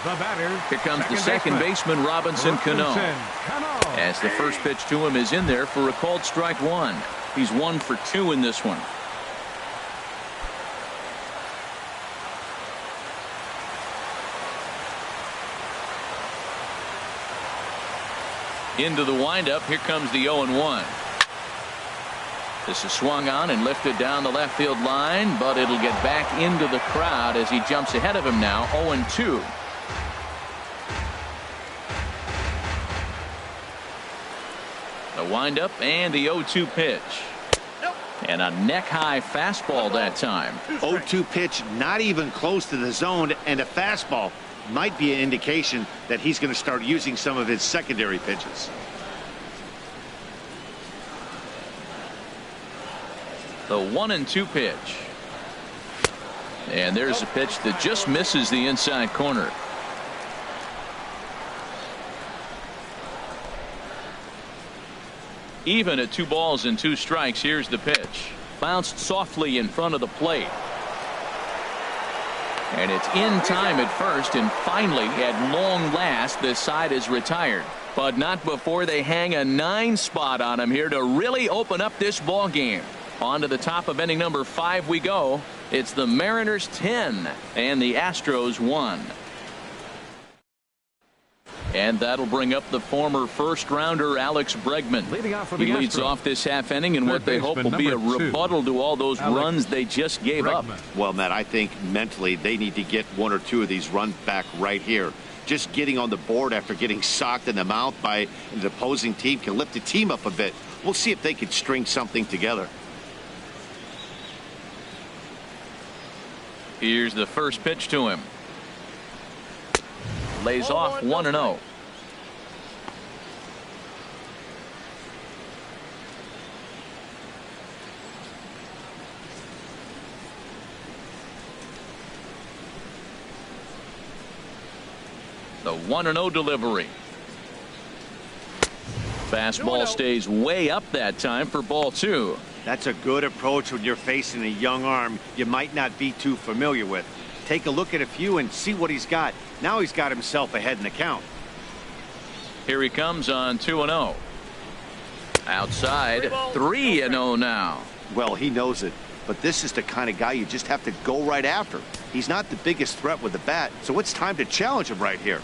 The batter. Here comes the second baseman, Robinson Cano. As the first pitch to him is in there for a called strike 1. He's 1 for 2 in this one. Into the windup. Here comes the 0-1. This is swung on and lifted down the left field line, but it'll get back into the crowd as he jumps ahead of him now. 0-2. The windup and the 0-2 pitch. And a neck-high fastball that time. 0-2 pitch, not even close to the zone, and a fastball. might be an indication that he's going to start using some of his secondary pitches. The 1-2 pitch. And there's a pitch that just misses the inside corner. Even at 2 balls and 2 strikes. Here's the pitch. Bounced softly in front of the plate. And it's in time at first, and finally, at long last, this side is retired. But not before they hang a 9 spot on him here to really open up this ball game. On to the top of inning number 5 we go. It's the Mariners 10 and the Astros 1. And that'll bring up the former first-rounder Alex Bregman. He leads off this half inning in what they hope will be a rebuttal to all those runs they just gave up. Well, Matt, I think mentally they need to get 1 or 2 of these runs back right here. Just getting on the board after getting socked in the mouth by the opposing team can lift the team up a bit. We'll see if they can string something together. Here's the first pitch to him. Lays off 1-0. The 1-0 delivery. Fastball stays way up that time for ball 2. That's a good approach when you're facing a young arm you might not be too familiar with. Take a look at a few and see what he's got. Now he's got himself ahead in the count. Here he comes on 2-0. Outside, 3-0 now. Well, he knows it, but this is the kind of guy you just have to go right after. He's not the biggest threat with the bat, so it's time to challenge him right here.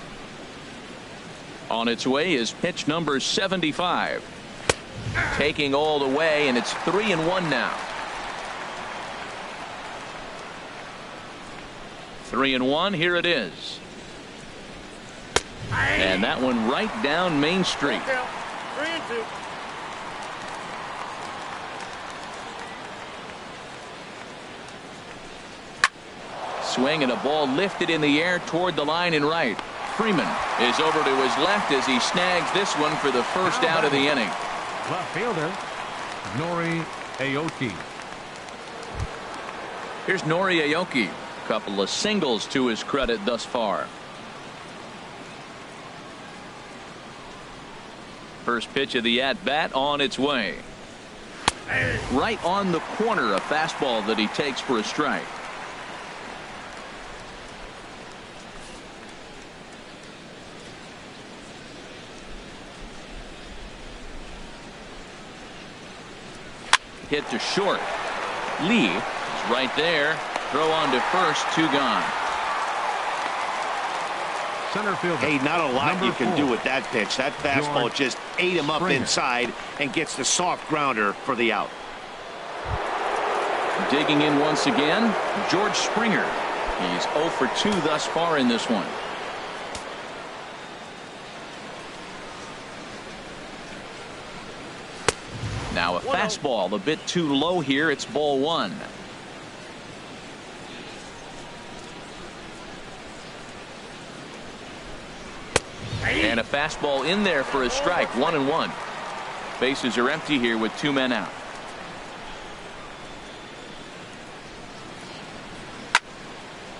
On its way is pitch number 75. Taking all the way, and it's 3-1 now. 3-1. Here it is. And that one right down Main Street. 3-2. Swing and a ball lifted in the air toward the line and right. Freeman is over to his left as he snags this one for the first out of the inning. Left fielder, Nori Aoki. Here's Nori Aoki. A couple of singles to his credit thus far. First pitch of the at-bat on its way. Right on the corner, a fastball that he takes for a strike. Hit to short. Lee is right there. Throw on to first. 2 gone. Center field. Hey, not a lot you can 4. do with that pitch. That fastball just ate him up inside and gets the soft grounder for the out. Digging in once again, George Springer. He's 0 for 2 thus far in this one. Now a fastball a bit too low here. It's ball 1. And a fastball in there for a strike. 1-1. Bases are empty here with 2 men out.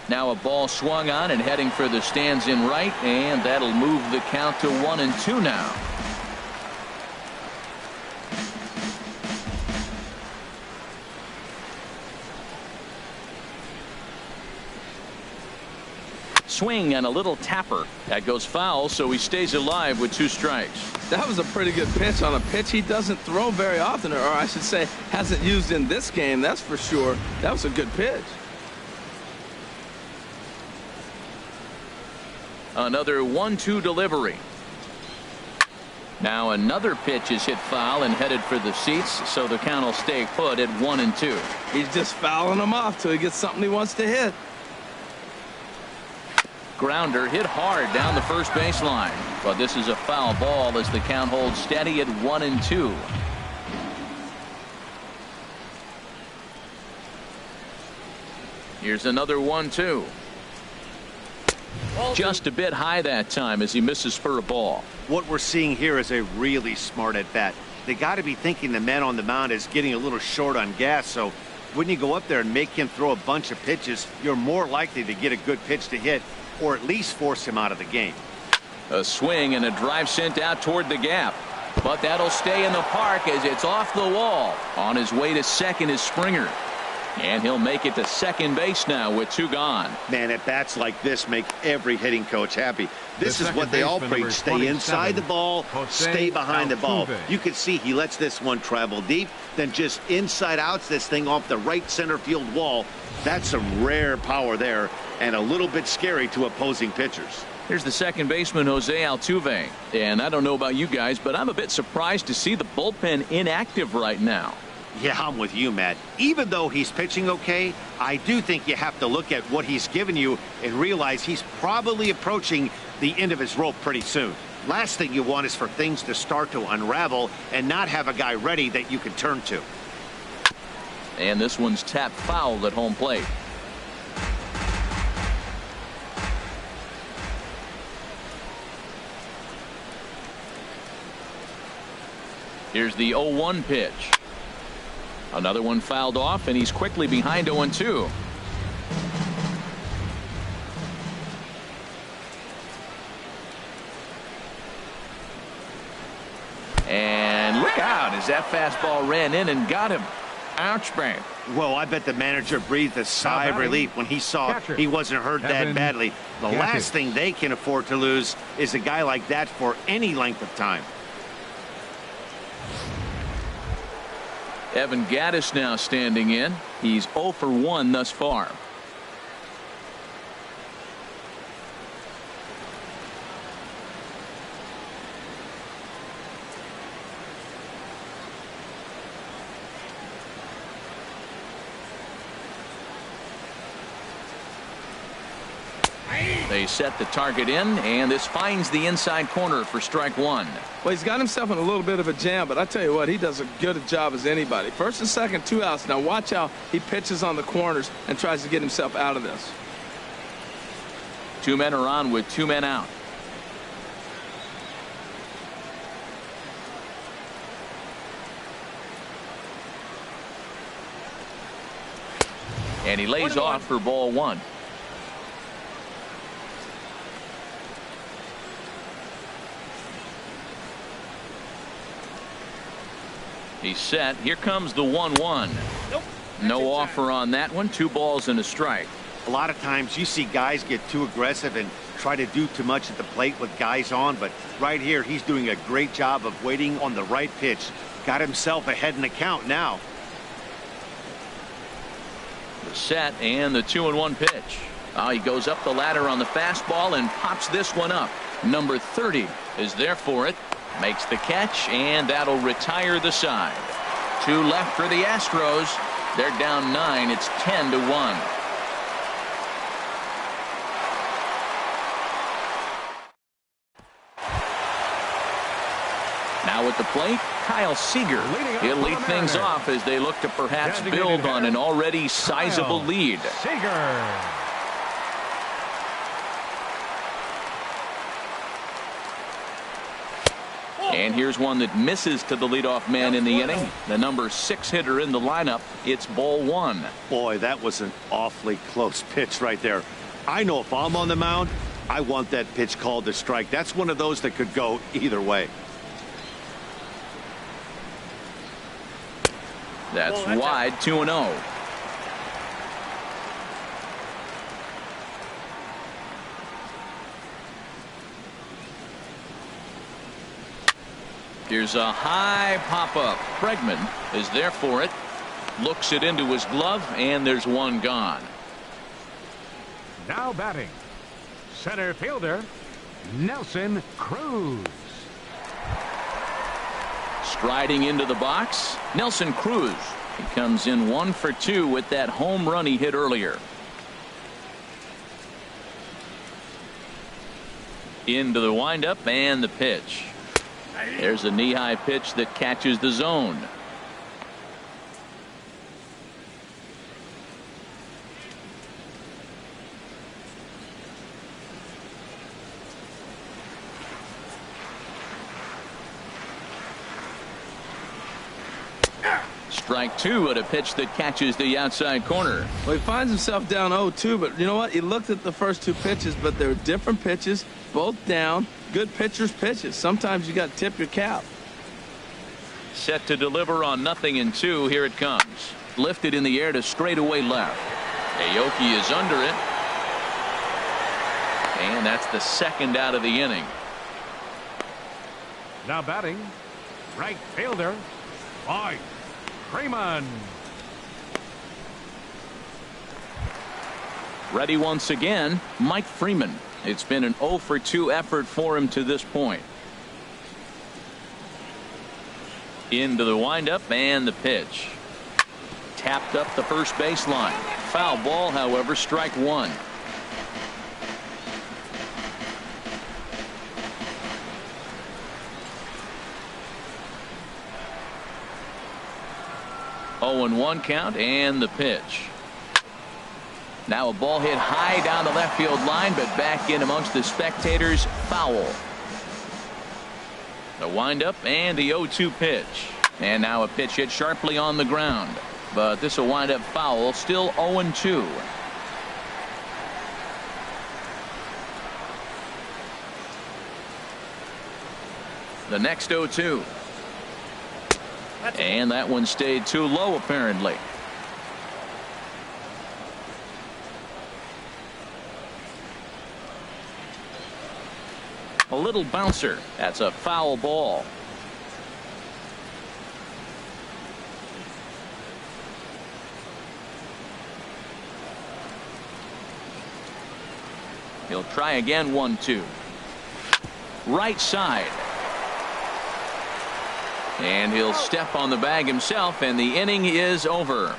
Now a ball swung on and heading for the stands in right, and that'll move the count to 1-2 now. Swing and a little tapper. That goes foul, so he stays alive with 2 strikes. That was a pretty good pitch on a pitch he doesn't throw very often, or I should say hasn't used in this game, that's for sure. That was a good pitch. Another 1-2 delivery. Now another pitch is hit foul and headed for the seats, so the count will stay put at 1-2. He's just fouling them off till he gets something he wants to hit. Grounder hit hard down the first baseline, but this is a foul ball as the count holds steady at 1-2. Here's another 1-2. Just a bit high that time as he misses for a ball. What we're seeing here is a really smart at bat. They got to be thinking the man on the mound is getting a little short on gas, so when you go up there and make him throw a bunch of pitches, you're more likely to get a good pitch to hit or at least force him out of the game. A swing and a drive sent out toward the gap. But that'll stay in the park as it's off the wall. On his way to second is Springer. And he'll make it to second base now with 2 gone. Man, at bats like this make every hitting coach happy. This is what they all preach. Stay inside the ball, stay behind the ball. You can see he lets this one travel deep, then just inside outs this thing off the right center field wall. That's some rare power there and a little bit scary to opposing pitchers. Here's the second baseman, Jose Altuve. And I don't know about you guys, but I'm a bit surprised to see the bullpen inactive right now. Yeah, I'm with you, Matt. Even though he's pitching okay, I do think you have to look at what he's given you and realize he's probably approaching the end of his rope pretty soon. Last thing you want is for things to start to unravel and not have a guy ready that you can turn to. And this one's tapped foul at home plate. Here's the 0-1 pitch. Another one fouled off, and he's quickly behind 0-2. And look out as that fastball ran in and got him. Ouch, man. Well, I bet the manager breathed a sigh of relief when he saw he wasn't hurt that badly. The last thing they can afford to lose is a guy like that for any length of time. Evan Gattis now standing in. He's 0 for 1 thus far. They set the target in, and this finds the inside corner for strike 1. Well, he's got himself in a little bit of a jam, but I tell you what, he does a good job as anybody. First and second, 2 outs. Now watch how he pitches on the corners and tries to get himself out of this. 2 men are on with 2 men out. And he lays off for ball 1. He's set. Here comes the 1-1. Nope. No offer on that one. 2 balls and a strike. A lot of times you see guys get too aggressive and try to do too much at the plate with guys on, but right here he's doing a great job of waiting on the right pitch. Got himself ahead in the count now. The set and the 2-1 pitch. Oh, he goes up the ladder on the fastball and pops this one up. Number 30 is there for it. Makes the catch, and that'll retire the side. 2 left for the Astros. They're down 9. It's 10-1. Now at the plate, Kyle Seager. He'll lead things off as they look to perhaps build on an already sizable lead. Seager. And here's one that misses to the leadoff man in the inning. The number 6 hitter in the lineup. It's ball 1. Boy, that was an awfully close pitch right there. I know if I'm on the mound, I want that pitch called a strike. That's one of those that could go either way. That's wide, 2-0. Here's a high pop-up. Bregman is there for it. Looks it into his glove, and there's one gone. Now batting, center fielder, Nelson Cruz. Striding into the box, Nelson Cruz. He comes in 1 for 2 with that home run he hit earlier. Into the windup and the pitch. There's a knee-high pitch that catches the zone. Strike two at a pitch that catches the outside corner. Well, he finds himself down 0-2, but you know what? He looked at the first two pitches, but they were different pitches, both down. Good pitchers' pitches. Sometimes you got to tip your cap. Set to deliver on 0-2. Here it comes. Lifted in the air to straightaway left. Aoki is under it. And that's the second out of the inning. Now batting, right fielder, Mike Freeman. Ready once again, Mike Freeman. It's been an 0-for-2 effort for him to this point. Into the windup and the pitch. Tapped up the first baseline. Foul ball, however, strike one. Oh, and 1 count and the pitch. Now a ball hit high down the left field line, but back in amongst the spectators. Foul. The windup and the 0-2 pitch. And now a pitch hit sharply on the ground. But this will wind up foul. Still 0-2. The next 0-2. And that one stayed too low, apparently. A little bouncer. That's a foul ball. He'll try again. 1-2. Right side. And he'll step on the bag himself, and the inning is over.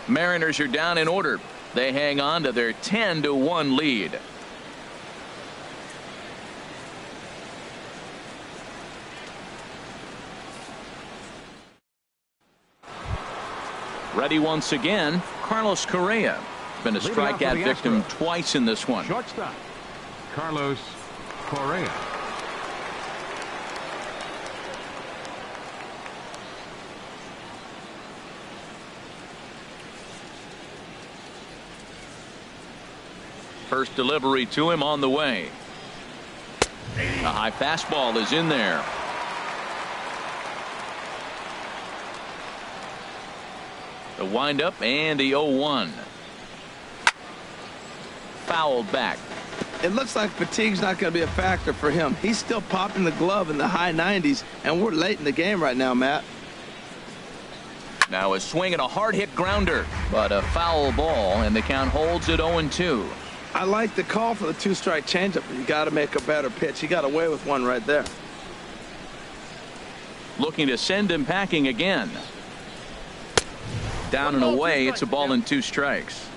Mariners are down in order. They hang on to their 10-1 lead. Ready once again, Carlos Correa. Been a strikeout victim twice in this one. Shortstop, Carlos Correa. First delivery to him on the way. A high fastball is in there. The windup and the 0-1. Fouled back. It looks like fatigue's not going to be a factor for him. He's still popping the glove in the high 90s, and we're late in the game right now, Matt. Now a swing and a hard hit grounder, but a foul ball, and the count holds at 0-2. I like the call for the 2-strike changeup, but you got to make a better pitch. He got away with one right there. Looking to send him packing again. Down and away. It's a ball and 2 strikes.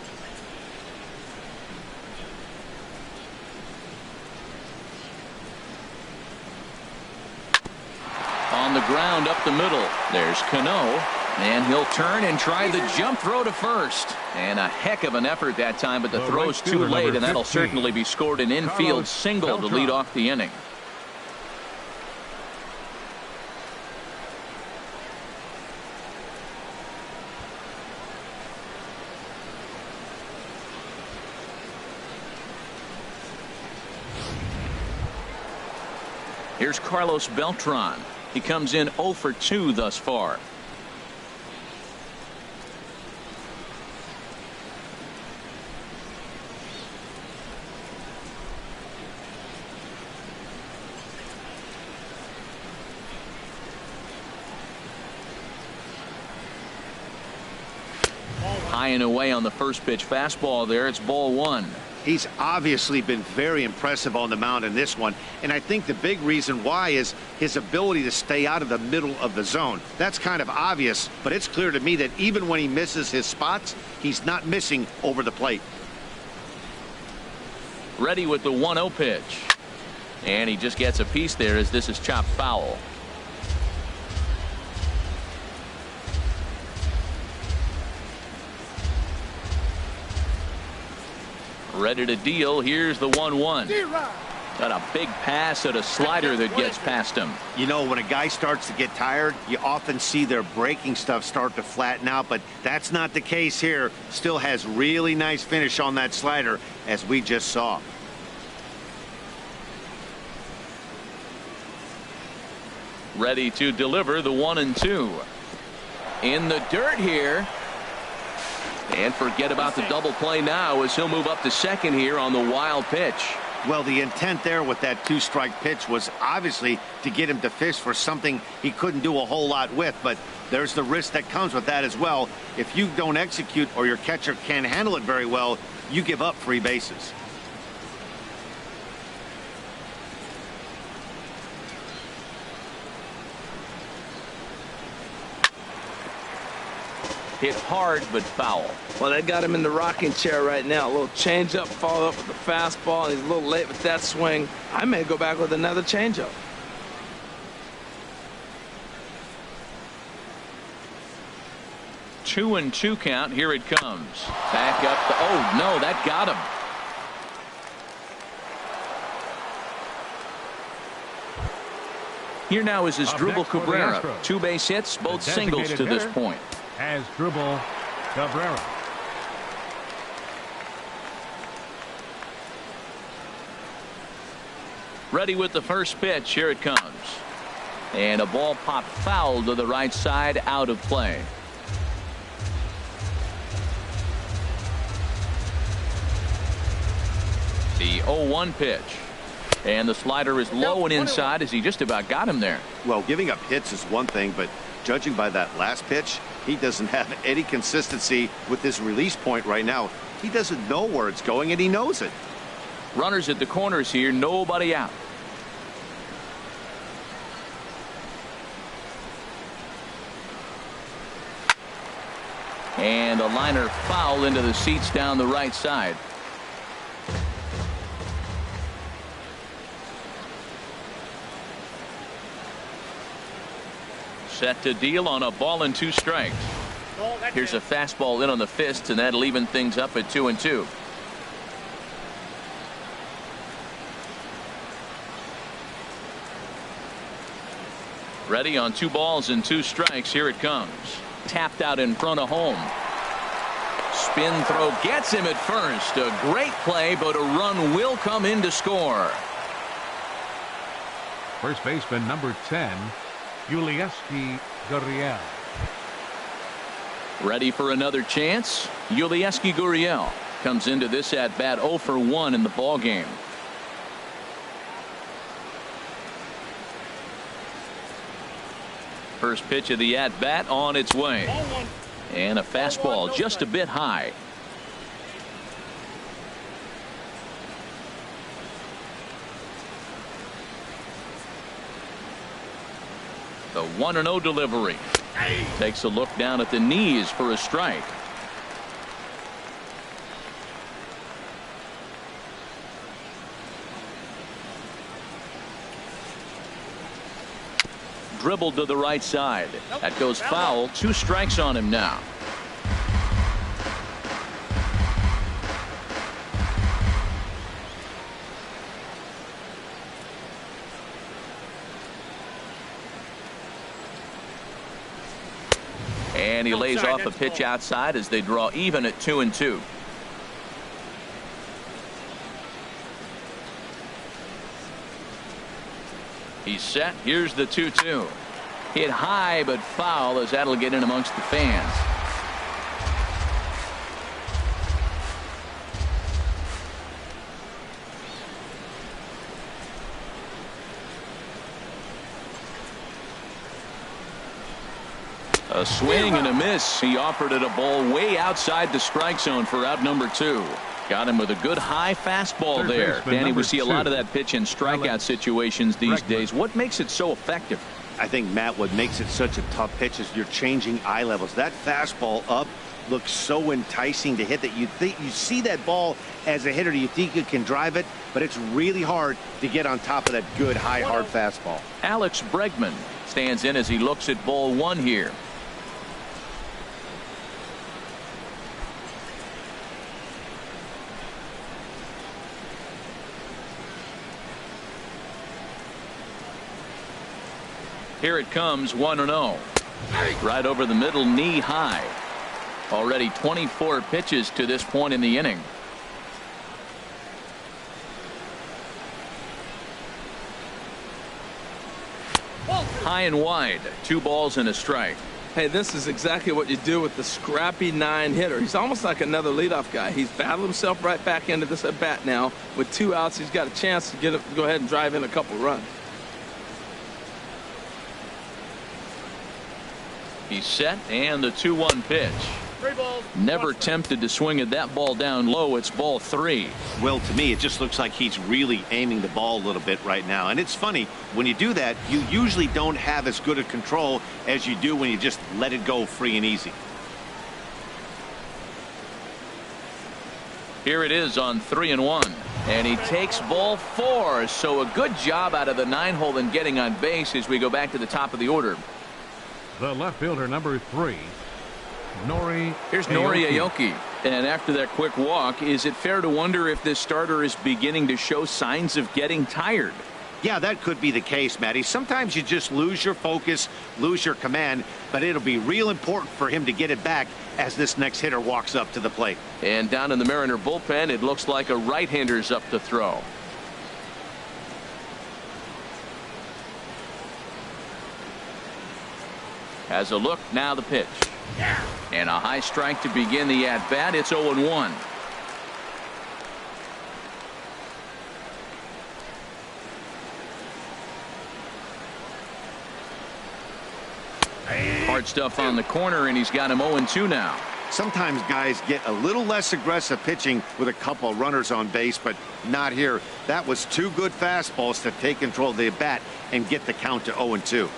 On the ground up the middle. There's Cano. And he'll turn and try the jump throw to first. And a heck of an effort that time, but the throw's too late, and that'll certainly be scored an infield single to lead off the inning. Here's Carlos Beltran. He comes in 0-for-2 thus far. High and away on the first pitch fastball there. It's ball 1. He's obviously been very impressive on the mound in this one, and I think the big reason why is his ability to stay out of the middle of the zone. That's kind of obvious, but it's clear to me that even when he misses his spots, he's not missing over the plate. Ready with the 1-0 pitch. And he just gets a piece there as this is chopped foul. Ready to deal. Here's the 1-1. Got a big pass at a slider that gets past him. You know, when a guy starts to get tired, you often see their breaking stuff start to flatten out, but that's not the case here. Still has really nice finish on that slider, as we just saw. Ready to deliver the 1-2. In the dirt here. And forget about the double play now as he'll move up to second here on the wild pitch. Well, the intent there with that 2-strike pitch was obviously to get him to fish for something he couldn't do a whole lot with, but there's the risk that comes with that as well. If you don't execute or your catcher can't handle it very well, you give up free bases. Hit hard but foul. Well, that got him in the rocking chair right now. A little changeup, followed up with the fastball, and he's a little late with that swing. I may go back with another changeup. Two and two count. Here it comes. Back up. Oh, no, that got him. Here now is Asdrubal Cabrera. 2 base hits, both singles to this point. Asdrubal Cabrera. Ready with the first pitch. Here it comes. And a ball popped foul to the right side, out of play. The 0-1 pitch. And the slider is low and inside as he just about got him there. Well, giving up hits is one thing, but judging by that last pitch, he doesn't have any consistency with his release point right now. He doesn't know where it's going, and he knows it. Runners at the corners here, nobody out. And a liner foul into the seats down the right side. Set to deal on a ball and 2 strikes. Here's a fastball in on the fist, and that'll even things up at 2-2. Ready on 2 balls and 2 strikes. Here it comes. Tapped out in front of home. Spin throw gets him at first. A great play, but a run will come in to score. First baseman number 10, Yulieski Gurriel. Ready for another chance. Yulieski Gurriel comes into this at bat 0 for 1 in the ball game. First pitch of the at bat on its way. And a fastball just a bit high. The 1-0 delivery. Takes a look down at the knees for a strike. Dribbled to the right side. That goes foul. 2 strikes on him now. And he lays off a pitch outside as they draw even at 2-2. He's set. Here's the 2-2. Hit high but foul as that'll get in amongst the fans. A swing and a miss. He offered it a ball way outside the strike zone for out number 2. Got him with a good high fastball there. Danny, we see a lot of that pitch in strikeout situations these days. What makes it so effective? I think, Matt, what makes it such a tough pitch is you're changing eye levels. That fastball up looks so enticing to hit that you think you see that ball as a hitter, you think you can drive it, but it's really hard to get on top of that good high hard fastball. Alex Bregman stands in as he looks at ball 1 here. Here it comes, 1-0. Right over the middle, knee high. Already 24 pitches to this point in the inning. High and wide, 2 balls and a strike. Hey, this is exactly what you do with the scrappy 9 hitter. He's almost like another leadoff guy. He's battled himself right back into this at bat now. With 2 outs, he's got a chance to go ahead and drive in a couple runs. He's set, and the 2-1 pitch. 3 balls. Never tempted to swing at that ball down low. It's ball 3. Well, to me, it just looks like he's really aiming the ball a little bit right now. And it's funny, when you do that, you usually don't have as good a control as you do when you just let it go free and easy. Here it is on 3-1. And he takes ball 4. So a good job out of the 9-hole in getting on base as we go back to the top of the order. The left fielder, number 3, Nori. Here's Nori Aoki. And after that quick walk, is it fair to wonder if this starter is beginning to show signs of getting tired? Yeah, that could be the case, Matty. Sometimes you just lose your focus, lose your command, but it'll be real important for him to get it back as this next hitter walks up to the plate. And down in the Mariner bullpen, it looks like a right-hander's up to throw. Has a look, now the pitch. And a high strike to begin the at-bat. It's 0-1. Hard stuff on the corner, and he's got him 0-2 now. Sometimes guys get a little less aggressive pitching with a couple of runners on base, but not here. That was 2 good fastballs to take control of the bat and get the count to 0-2.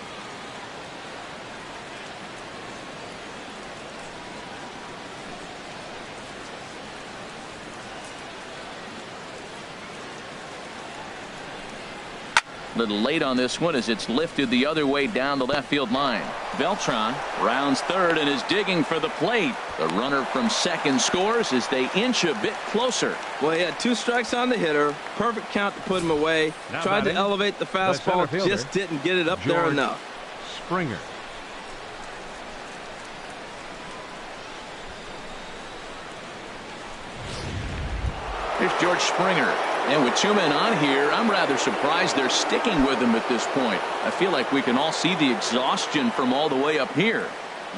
Little late on this one as it's lifted the other way down the left field line. Beltran rounds third and is digging for the plate. The runner from second scores as they inch a bit closer. Well, he had 2 strikes on the hitter. Perfect count to put him away. Now Tried to batting, elevate the fastball, just didn't get it up there enough. Springer. Here's George Springer. And with 2 men on here, I'm rather surprised they're sticking with him at this point. I feel like we can all see the exhaustion from all the way up here.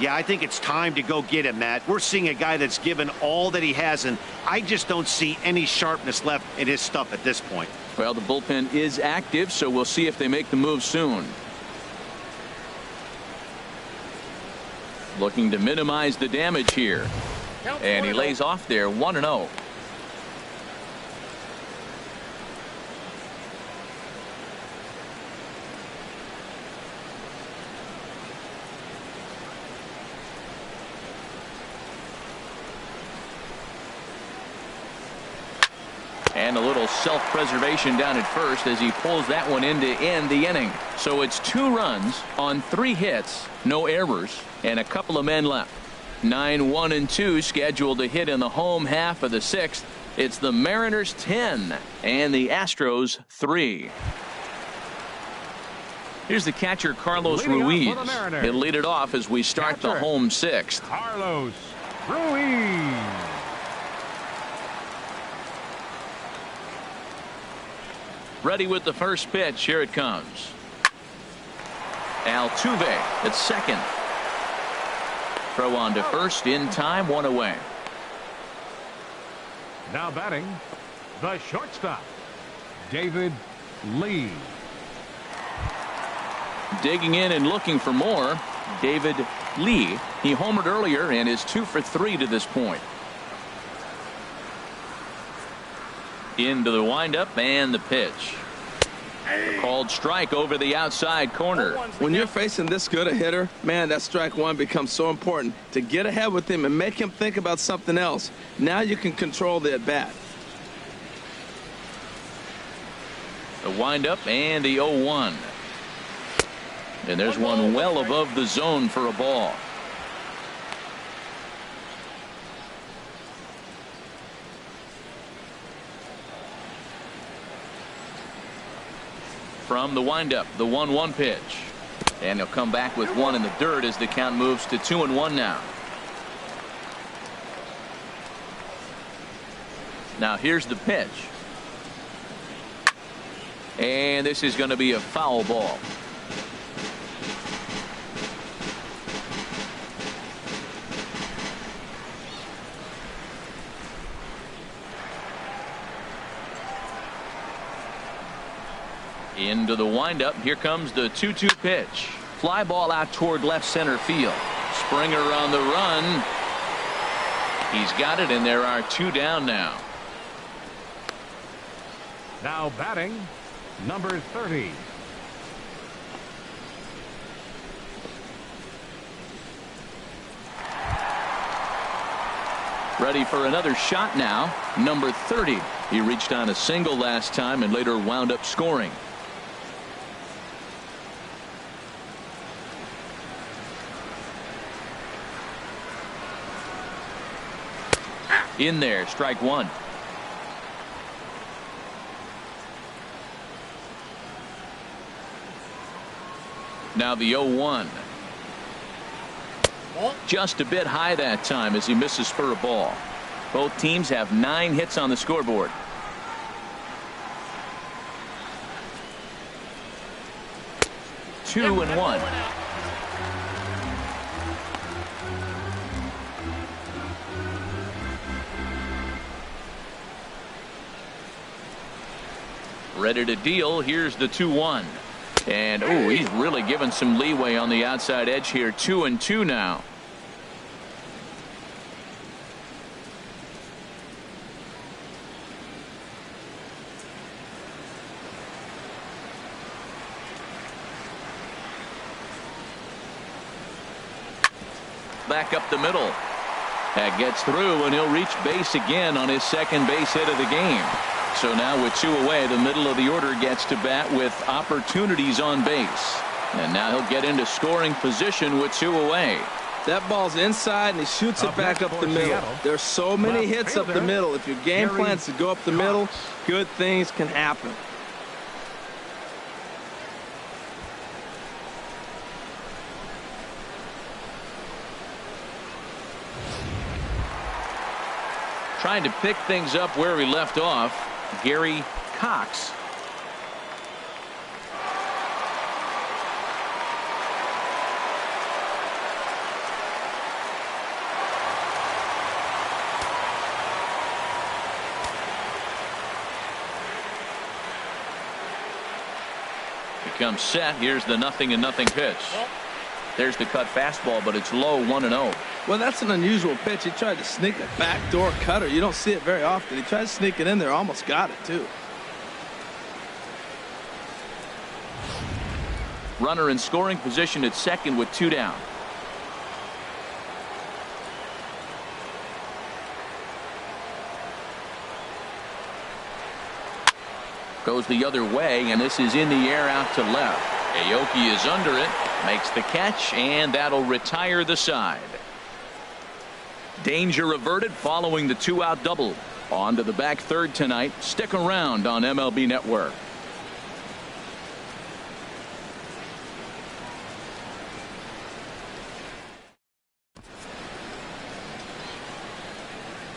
Yeah, I think it's time to go get him, Matt. We're seeing a guy that's given all that he has, and I just don't see any sharpness left in his stuff at this point. Well, the bullpen is active, so we'll see if they make the move soon. Looking to minimize the damage here. And he lays off there, 1-0. And a little self-preservation down at first as he pulls that one in to end the inning. So it's 2 runs on 3 hits, no errors, and a couple of men left. 9-1-2 scheduled to hit in the home half of the 6th. It's the Mariners 10 and the Astros 3. Here's the catcher, Carlos Ruiz. He'll lead it off as we start the home 6th. Carlos Ruiz. Ready with the first pitch. Here it comes. Altuve at second. Throw on to first in time, 1 away. Now batting, the shortstop, David Lee. Digging in and looking for more, David Lee. He homered earlier and is 2 for 3 to this point. Into the windup and the pitch. A called strike over the outside corner. When you're facing this good a hitter, man, that strike 1 becomes so important to get ahead with him and make him think about something else. Now you can control the at bat. The windup and the 0-1. And there's one well above the zone for a ball. From the windup, the 1-1 pitch. And he'll come back with one in the dirt as the count moves to 2-1 now. Now here's the pitch. And this is going to be a foul ball. Into the windup. Here comes the 2-2 pitch. Fly ball out toward left center field. Springer on the run. He's got it, and there are 2 down now. Now batting, number 30. Ready for another shot now. Number 30. He reached on a single last time and later wound up scoring. In there, strike one. Now the 0-1. Just a bit high that time as he misses for a ball. Both teams have 9 hits on the scoreboard. Two and one. Ready to deal. Here's the 2-1. And he's really given some leeway on the outside edge here. 2-2 now. Back up the middle. That gets through, and he'll reach base again on his second base hit of the game. So now with 2 away, the middle of the order gets to bat with opportunities on base. And now he'll get into scoring position with 2 away. That ball's inside, and he shoots it back up the middle. There's so many hits up the middle. If your game plan's to go up the middle, good things can happen. Trying to pick things up where we left off, Gary Cox. Becomes set. Here's the 0-0 pitch. There's the cut fastball, but it's low, 1-0. Well, that's an unusual pitch. He tried to sneak a backdoor cutter. You don't see it very often. He tried to sneak it in there, almost got it too. Runner in scoring position at second with 2 down. Goes the other way, and this is in the air out to left. Aoki is under it, makes the catch, and that'll retire the side. Danger averted following the 2-out double. On to the back third tonight. Stick around on MLB Network.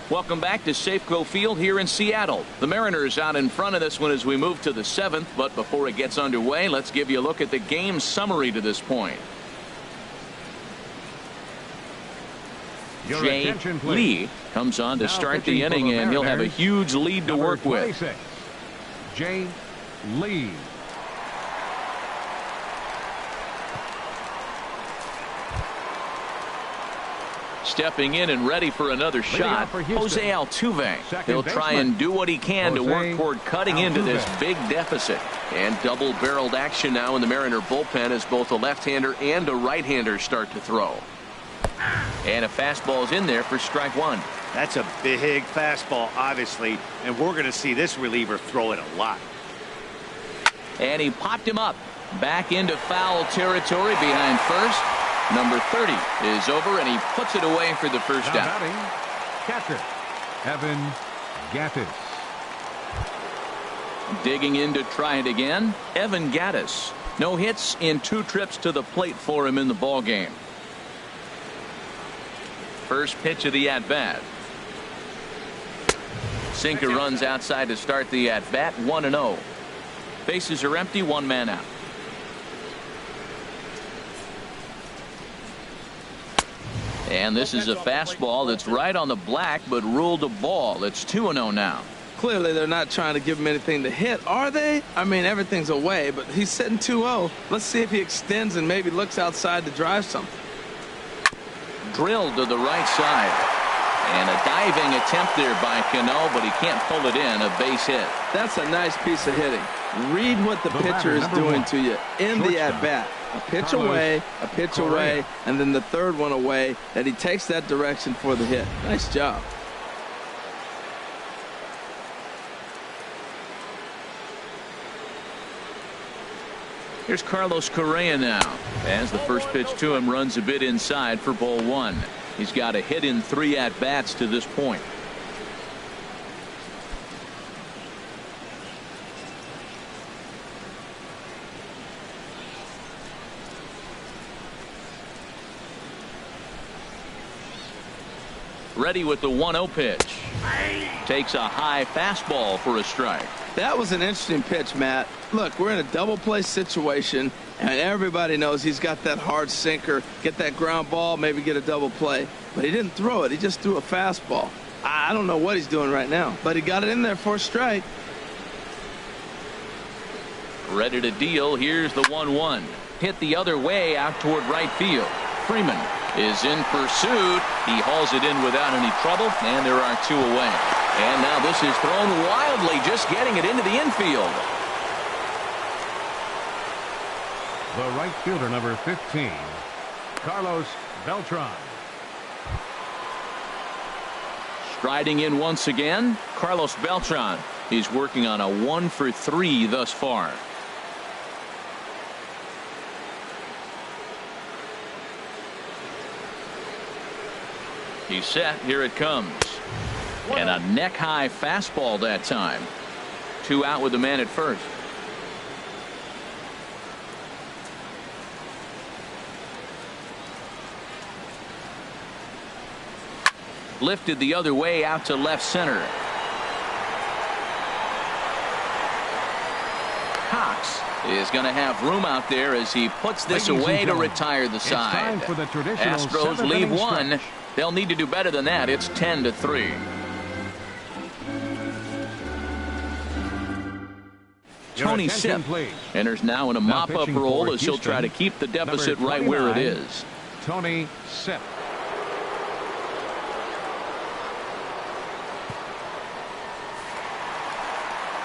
Welcome back to Safeco Field here in Seattle. The Mariners out in front of this one as we move to the 7th. But before it gets underway, let's give you a look at the game summary to this point. Jay Lee comes on to start the inning, and he'll have a huge lead to work with. Jay Lee. Stepping in and ready for another shot, Jose Altuve. He'll try and do what he can to work toward cutting into this big deficit. And double-barreled action now in the Mariner bullpen as both a left-hander and a right-hander start to throw. And a fastball's in there for strike one. That's a big fastball, obviously, and we're going to see this reliever throw it a lot. And he popped him up. Back into foul territory behind first. Number 30 is over, and he puts it away for the first out. Catcher, Evan Gattis. Digging in to try it again, Evan Gattis. No hits in 2 trips to the plate for him in the ball game. First pitch of the at-bat. Sinker runs outside to start the at-bat. 1-0. Bases are empty. 1 man out. And this is a fastball that's right on the black but ruled a ball. It's 2-0 now. Clearly they're not trying to give him anything to hit, are they? I mean, everything's away, but he's sitting 2-0. Let's see if he extends and maybe looks outside to drive something. Drilled to the right side. And a diving attempt there by Cano, but he can't pull it in. A base hit. That's a nice piece of hitting. Read what the pitcher is doing to you in the at-bat. A pitch away, a pitch away, and then the third one away, and he takes that direction for the hit. Nice job. Here's Carlos Correa now, as the first pitch to him runs a bit inside for ball 1. He's got a hit in 3 at-bats to this point. Ready with the 1-0 pitch. Takes a high fastball for a strike. That was an interesting pitch, Matt. Look, we're in a double play situation, and everybody knows he's got that hard sinker. Get that ground ball, maybe get a double play. But he didn't throw it. He just threw a fastball. I don't know what he's doing right now, but he got it in there for a strike. Ready to deal. Here's the 1-1. Hit the other way out toward right field. Freeman is in pursuit. He hauls it in without any trouble, and there are 2 away. And now this is thrown wildly, just getting it into the infield. The right fielder, number 15, Carlos Beltran. Striding in once again, Carlos Beltran. He's working on a 1-for-3 thus far. He's set. Here it comes. And a neck-high fastball that time. 2 out with the man at first. Lifted the other way out to left center. Cox is going to have room out there as he puts this away to retire the side. Astros leave 1. They'll need to do better than that. It's 10-3. Tony Sipp enters now in a mop-up role as he'll try to keep the deficit right where it is. Tony Sipp.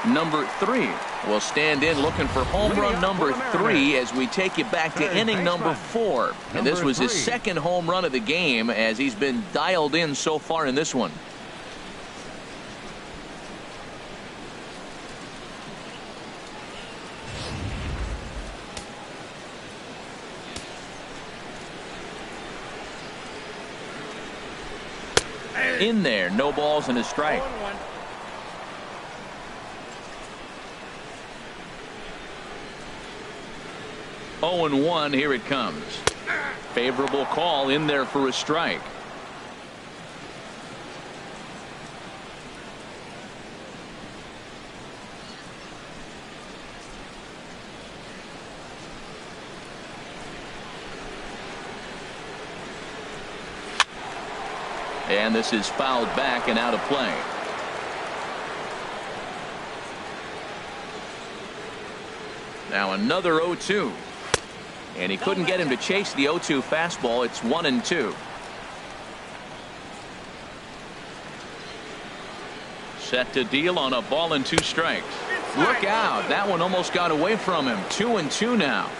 Number 3 will stand in looking for home run number 3 as we take you back to inning number 4. And this was his second home run of the game as he's been dialed in so far in this one. In there, no balls and a strike. 0-1. Here it comes. Favorable call in there for a strike. And this is fouled back and out of play. Now another 0-2. And he couldn't get him to chase the 0-2 fastball. It's 1-2. Set to deal on a ball and 2 strikes. Look out. That one almost got away from him. 2-2 now.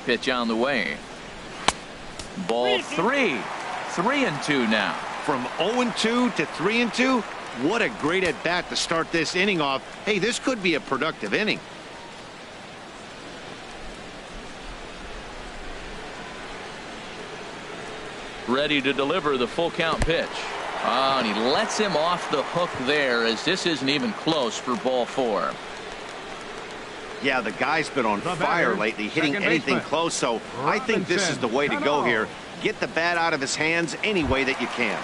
Pitch on the way. Ball 3. 3-2 now. From 0-2 to 3-2. What a great at bat to start this inning off. Hey, this could be a productive inning. Ready to deliver the full count pitch. Oh, and he lets him off the hook there, as this isn't even close for ball 4. Yeah, the guy's been on fire lately, hitting anything close, so I think this is the way to go here. Get the bat out of his hands any way that you can.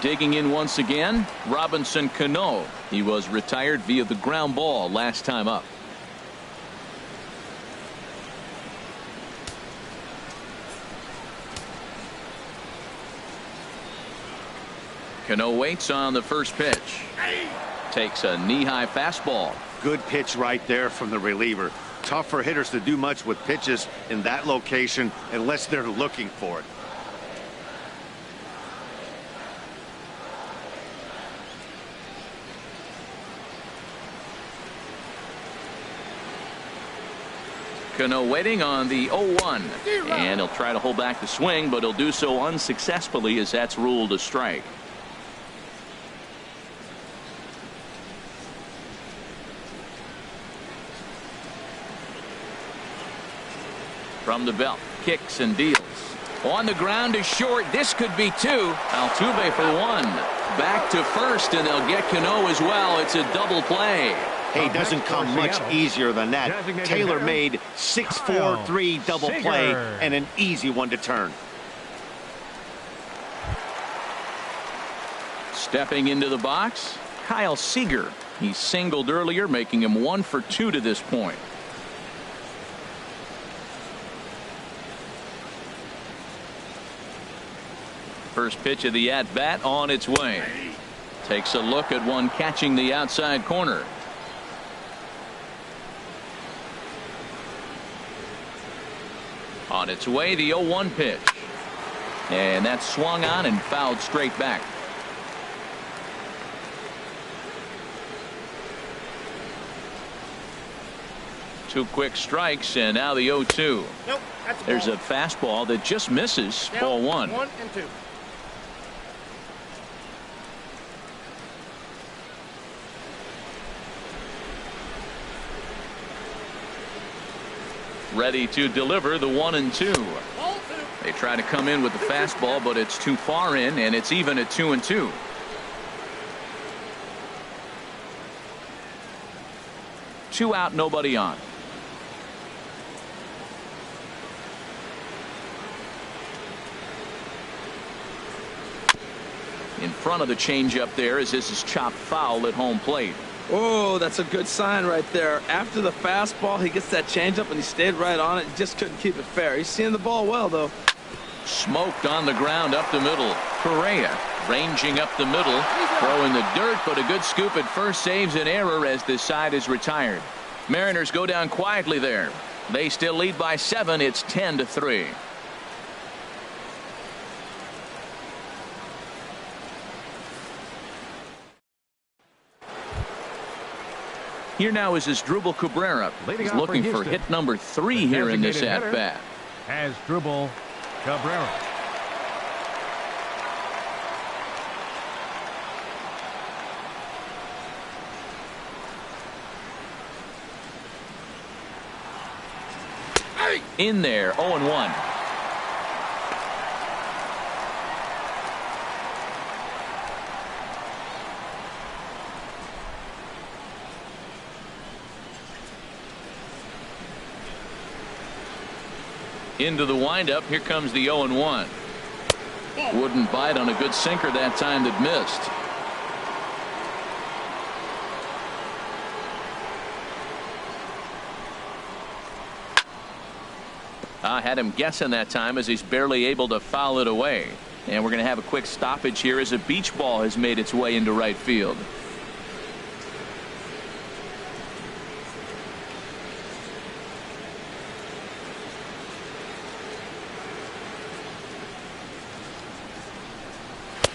Digging in once again, Robinson Cano. He was retired via the ground ball last time up. Cano waits on the first pitch. Takes a knee-high fastball. Good pitch right there from the reliever. Tough for hitters to do much with pitches in that location unless they're looking for it. Cano waiting on the 0-1, and he'll try to hold back the swing, but he'll do so unsuccessfully, as that's ruled a strike. From the belt, kicks and deals. On the ground to short. This could be 2. Altuve for 1. Back to first, and they'll get Cano as well. It's a double play. Hey, doesn't come much easier than that. Taylor made 6-4-3 double play, and an easy one to turn. Stepping into the box, Kyle Seager. He singled earlier, making him 1 for 2 to this point. First pitch of the at-bat on its way. Takes a look at one catching the outside corner. On its way, the 0-1 pitch. And that's swung on and fouled straight back. Two quick strikes, and now the 0-2. Nope, there's a fastball that just misses. Ball 1. 1 and 2. Ready to deliver the 1-2. They try to come in with the fastball, but it's too far in, and it's even at 2-2. Two out, nobody on. In front of the changeup there, as this is chopped foul at home plate. Oh, that's a good sign right there. After the fastball, he gets that changeup, and he stayed right on it. Just couldn't keep it fair. He's seeing the ball well, though. Smoked on the ground up the middle. Correa ranging up the middle, throwing the dirt, but a good scoop at first saves an error as this side is retired. Mariners go down quietly there. They still lead by 7. It's 10-3. Here now is Asdrubal Cabrera. He's looking for hit number 3 here in this at-bat. Asdrubal Cabrera. In there, 0-1. Into the windup. Here comes the 0-1. Wouldn't bite on a good sinker that time that missed. I had him guessing that time, as he's barely able to foul it away. And we're going to have a quick stoppage here as a beach ball has made its way into right field.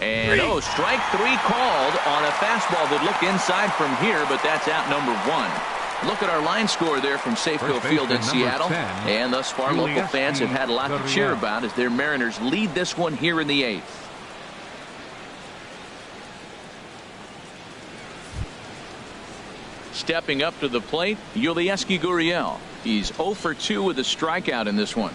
And strike 3 called on a fastball that looked inside from here, but that's out number 1. Look at our line score there from Safeco Field in Seattle. 10, and thus far, local fans have had a lot to cheer about as their Mariners lead this one here in the 8th. Stepping up to the plate, Yulieski Gurriel. He's 0 for 2 with a strikeout in this one.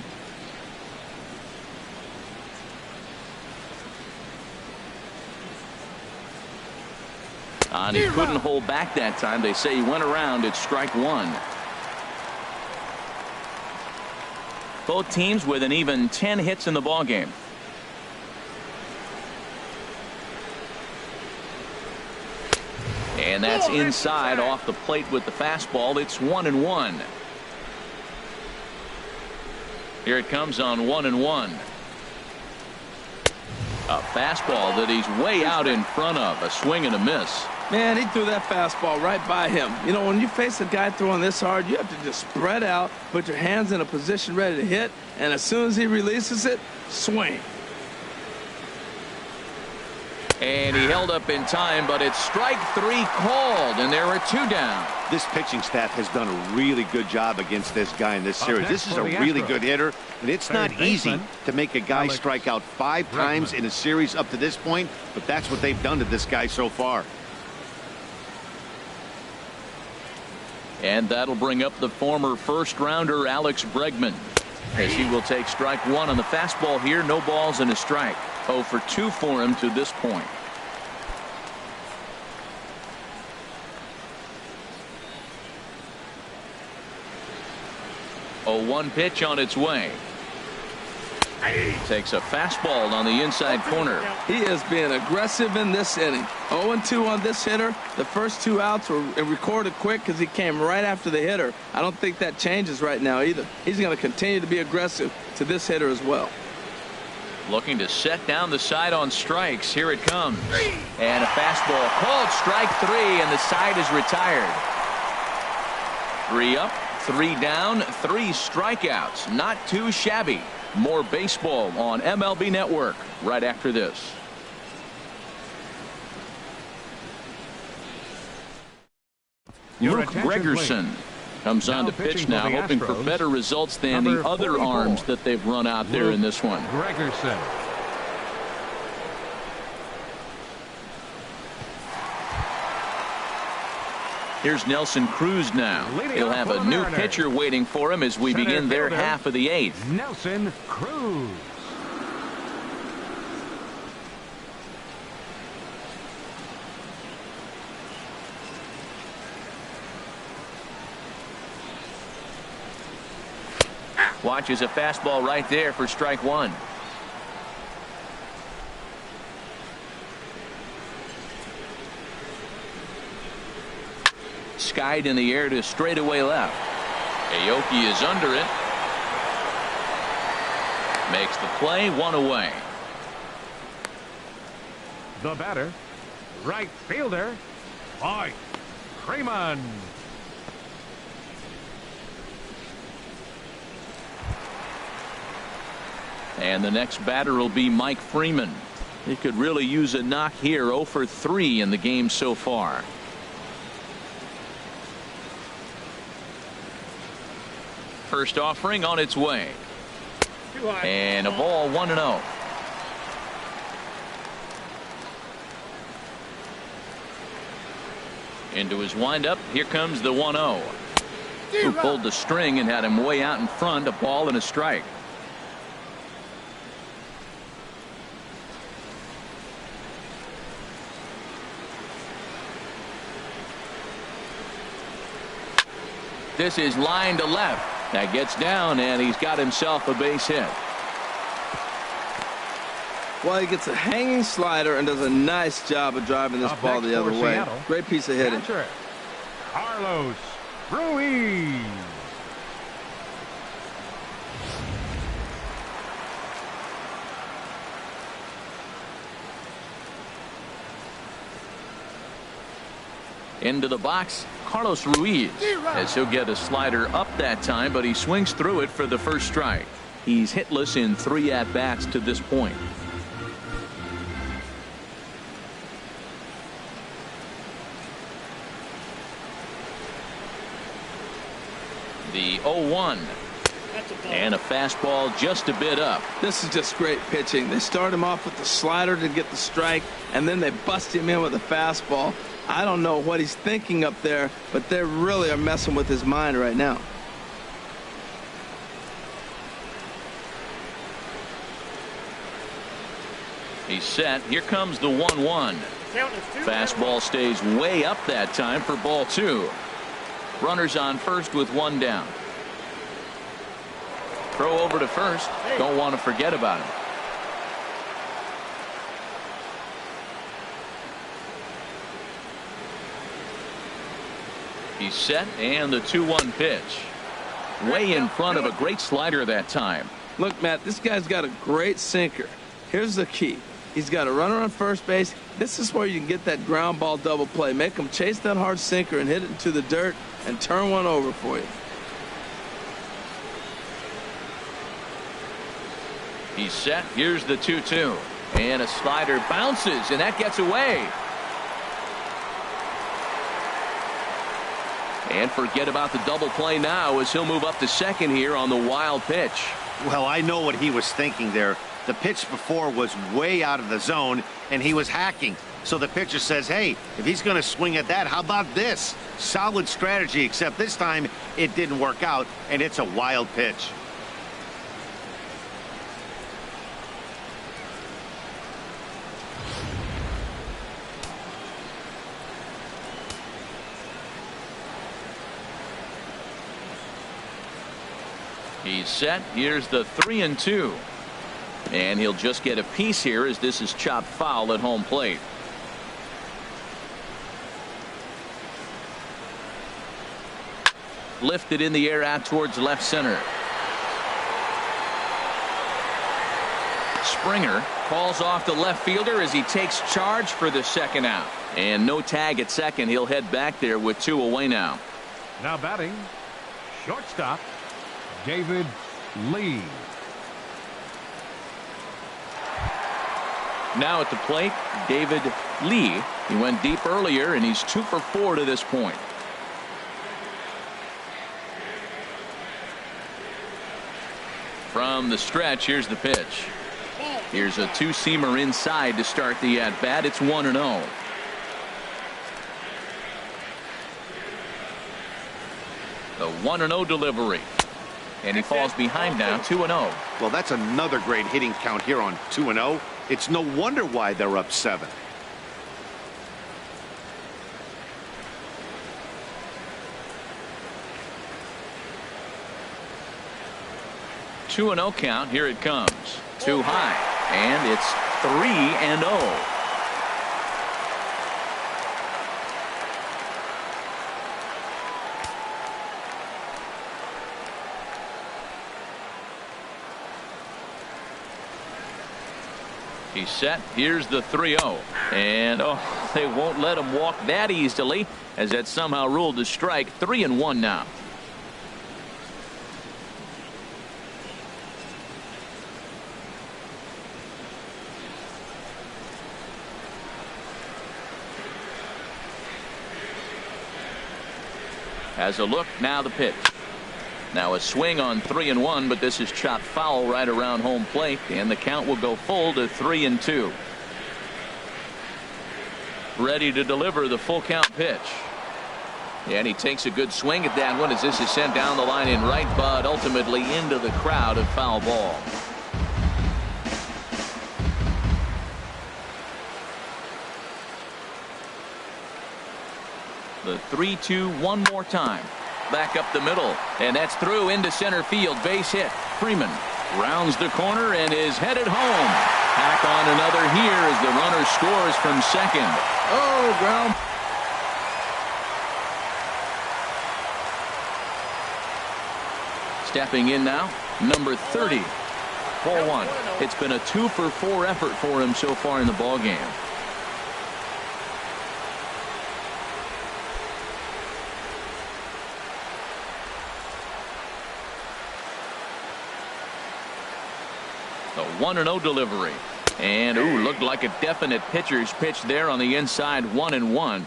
And he couldn't hold back that time. They say he went around. It's strike one. Both teams with an even 10 hits in the ballgame. And that's inside off the plate with the fastball. It's 1-1. Here it comes on 1-1. A fastball that he's way out in front of. A swing and a miss. Man, he threw that fastball right by him. You know, when you face a guy throwing this hard, you have to just spread out, put your hands in a position ready to hit, and as soon as he releases it, swing. And he held up in time, but it's strike three called, and there are two down. This pitching staff has done a really good job against this guy in this series. This is a really good hitter, and it's not easy to make a guy strike out 5 times in a series up to this point, but that's what they've done to this guy so far. And that'll bring up the former first-rounder Alex Bregman, as he will take strike one on the fastball here. No balls and a strike. 0 for 2 for him to this point. A 1 pitch on its way. Takes a fastball on the inside corner. He is being aggressive in this inning. 0-2 on this hitter. The first 2 outs were recorded quick because he came right after the hitter. I don't think that changes right now either. He's going to continue to be aggressive to this hitter as well. Looking to set down the side on strikes. Here it comes. And a fastball called strike 3, and the side is retired. 3 up, 3 down, 3 strikeouts. Not too shabby. More baseball on MLB Network right after this. Luke Gregerson comes on to pitch now, hoping for better results than the other arms that they've run out there in this one. Gregerson. Here's Nelson Cruz now. He'll have a new pitcher waiting for him as we begin their half of the 8th. Nelson Cruz. Watches a fastball right there for strike 1. Skied in the air to straightaway left. Aoki is under it. Makes the play, 1 away. The batter, right fielder, Mike Freeman. And the next batter will be Mike Freeman. He could really use a knock here. 0 for 3 in the game so far. First offering on its way. And a ball, 1-0. Into his windup. Here comes the 1-0. Who pulled the string and had him way out in front. A ball and a strike. This is line to left. That gets down, and he's got himself a base hit. Well, he gets a hanging slider and does a nice job of driving this ball the other way. Seattle, great piece of hitting. Carlos Ruiz. Into the box, Carlos Ruiz, as he'll get a slider up that time, but he swings through it for the first strike. He's hitless in 3 at-bats to this point. The 0-1. And a fastball just a bit up. This is just great pitching. They start him off with the slider to get the strike, and then they bust him in with a fastball. I don't know what he's thinking up there, but they really are messing with his mind right now. He's set. Here comes the 1-1. Fastball stays way up that time for ball 2. Runners on first with 1 down. Throw over to first. Don't want to forget about him. He's set, and the 2-1 pitch. Way in front of a great slider that time. Look, Matt, this guy's got a great sinker. Here's the key. He's got a runner on first base. This is where you can get that ground ball double play. Make him chase that hard sinker and hit it into the dirt and turn one over for you. He's set. Here's the 2-2. And a slider bounces, and that gets away. And forget about the double play now as he'll move up to second here on the wild pitch. Well, I know what he was thinking there. The pitch before was way out of the zone, and he was hacking. So the pitcher says, hey, if he's going to swing at that, how about this? Solid strategy, except this time it didn't work out, and it's a wild pitch. He's set. Here's the 3-2. And he'll just get a piece here as this is chopped foul at home plate. Lifted in the air out towards left center. Springer calls off the left fielder as he takes charge for the second out. And no tag at second. He'll head back there with 2 away now. Now batting, shortstop, David Lee. Now at the plate, David Lee. He went deep earlier, and he's 2 for 4 to this point. From the stretch, here's the pitch. Here's a 2-seamer inside to start the at-bat. It's 1-0. The 1-0 delivery. And he falls behind now, 2-0. Well, that's another great hitting count here on 2-0. It's no wonder why they're up 7. Two and 0 count. Here it comes. Too high. And it's 3-0. He's set. Here's the 3-0. And they won't let him walk that easily as that's somehow ruled a strike. 3-1 now. As a look, now the pitch. Now a swing on 3-1, but this is chopped foul right around home plate, and the count will go full to 3-2. Ready to deliver the full count pitch. And he takes a good swing at that one as this is sent down the line in right, but ultimately into the crowd of foul ball. The 3-2 one more time. Back up the middle, and that's through into center field. Base hit. Freeman rounds the corner and is headed home. Hack on another here as the runner scores from second. Oh, ground. Stepping in now, number 30. 4-1. It's been a 2 for 4 effort for him so far in the ballgame. The 1-0 delivery. And looked like a definite pitcher's pitch there on the inside. 1-1.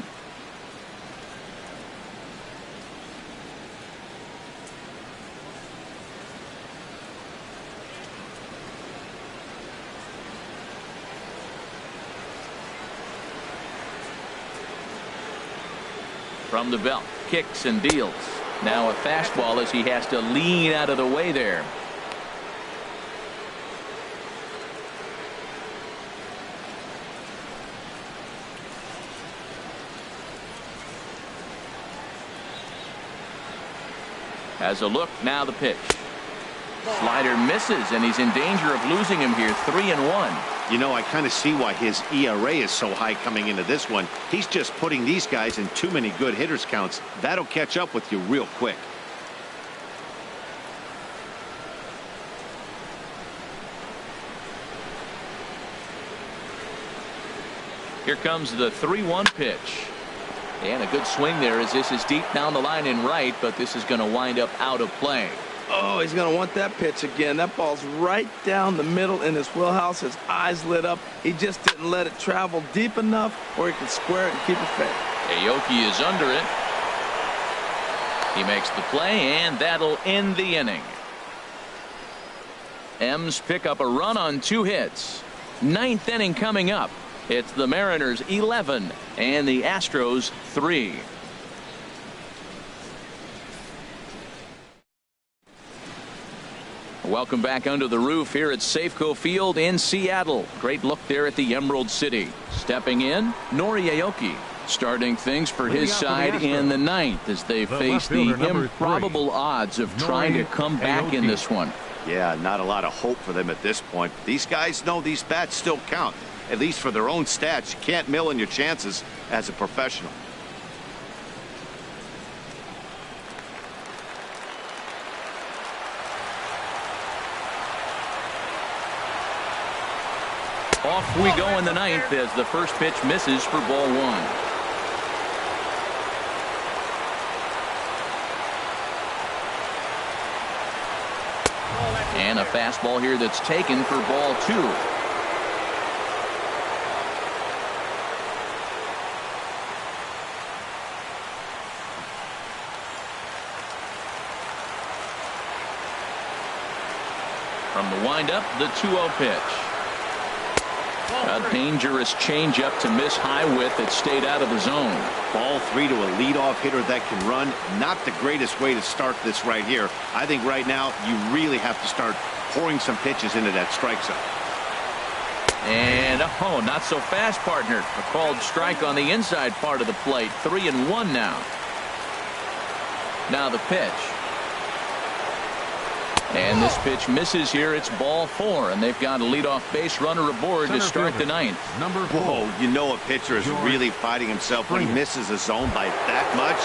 From the belt, kicks and deals. Now a fastball as he has to lean out of the way there. Has a look. Now the pitch. Slider misses, and he's in danger of losing him here. 3-1. You know, I kind of see why his ERA is so high coming into this one. He's just putting these guys in too many good hitters counts. That'll catch up with you real quick. Here comes the 3-1 pitch. And a good swing there as this is deep down the line in right, but this is going to wind up out of play. Oh, he's going to want that pitch again. That ball's right down the middle in his wheelhouse. His eyes lit up. He just didn't let it travel deep enough where he could square it and keep it fair. Aoki is under it. He makes the play, and that'll end the inning. M's pick up a run on 2 hits. 9th inning coming up. It's the Mariners 11 and the Astros 3. Welcome back under the roof here at Safeco Field in Seattle. Great look there at the Emerald City. Stepping in, Nori Aoki. Starting things for his side in the 9th as they face the improbable odds of trying to come back in this one. Yeah, not a lot of hope for them at this point. These guys know these bats still count. At least for their own stats. You can't mill in your chances as a professional. Off we go in the 9th as the first pitch misses for ball 1. And a fastball here that's taken for ball 2. From the windup, the 2-0 pitch. A dangerous changeup to miss high with that stayed out of the zone. Ball 3 to a leadoff hitter that can run. Not the greatest way to start this right here. I think right now you really have to start pouring some pitches into that strike zone. And oh, not so fast, partner. A called strike on the inside part of the plate. 3-1 now. Now the pitch. And this pitch misses here. It's ball 4, and they've got a leadoff base runner aboard to start the 9th. Number 4. Whoa, you know a pitcher is really fighting himself when he misses a zone by that much.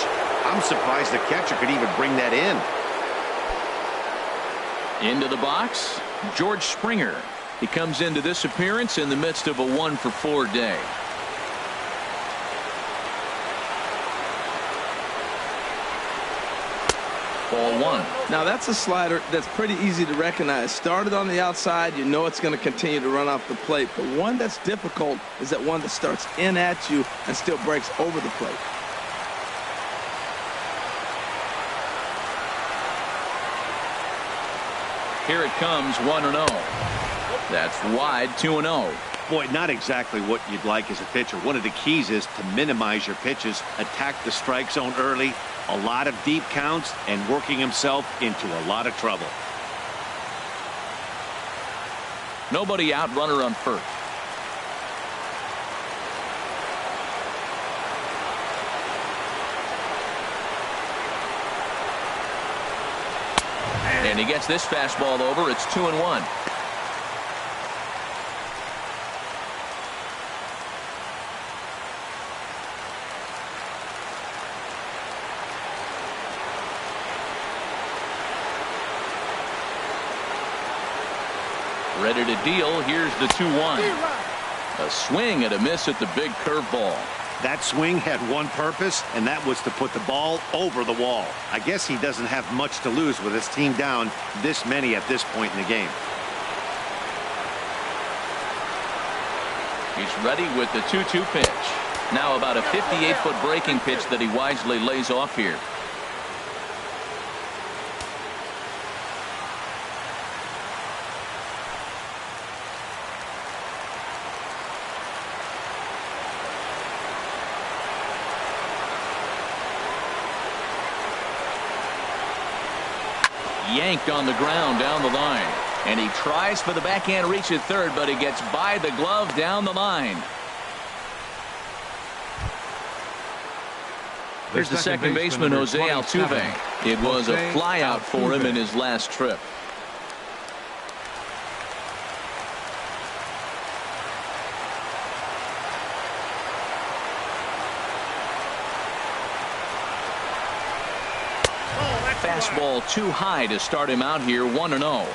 I'm surprised the catcher could even bring that in. Into the box, George Springer. He comes into this appearance in the midst of a 1-for-4 day. Ball 1. Now that's a slider that's pretty easy to recognize. Started on the outside, you know it's going to continue to run off the plate. But one that's difficult is that one that starts in at you and still breaks over the plate. Here it comes, 1-0. That's wide, 2-0. Boy, not exactly what you'd like as a pitcher. One of the keys is to minimize your pitches, attack the strike zone early, a lot of deep counts, and working himself into a lot of trouble. Nobody out, runner on first. And he gets this fastball over. It's 2-1. Ready to deal. Here's the 2-1. A swing and a miss at the big curveball. That swing had one purpose, and that was to put the ball over the wall. I guess he doesn't have much to lose with his team down this many at this point in the game. He's ready with the 2-2 pitch. Now about a 58-foot breaking pitch that he wisely lays off here. Yanked on the ground down the line, and he tries for the backhand reach at third, but he gets by the glove down the line. Here's the second baseman, Jose Altuve. It was a flyout for him in his last trip. Fastball too high to start him out here, 1-0.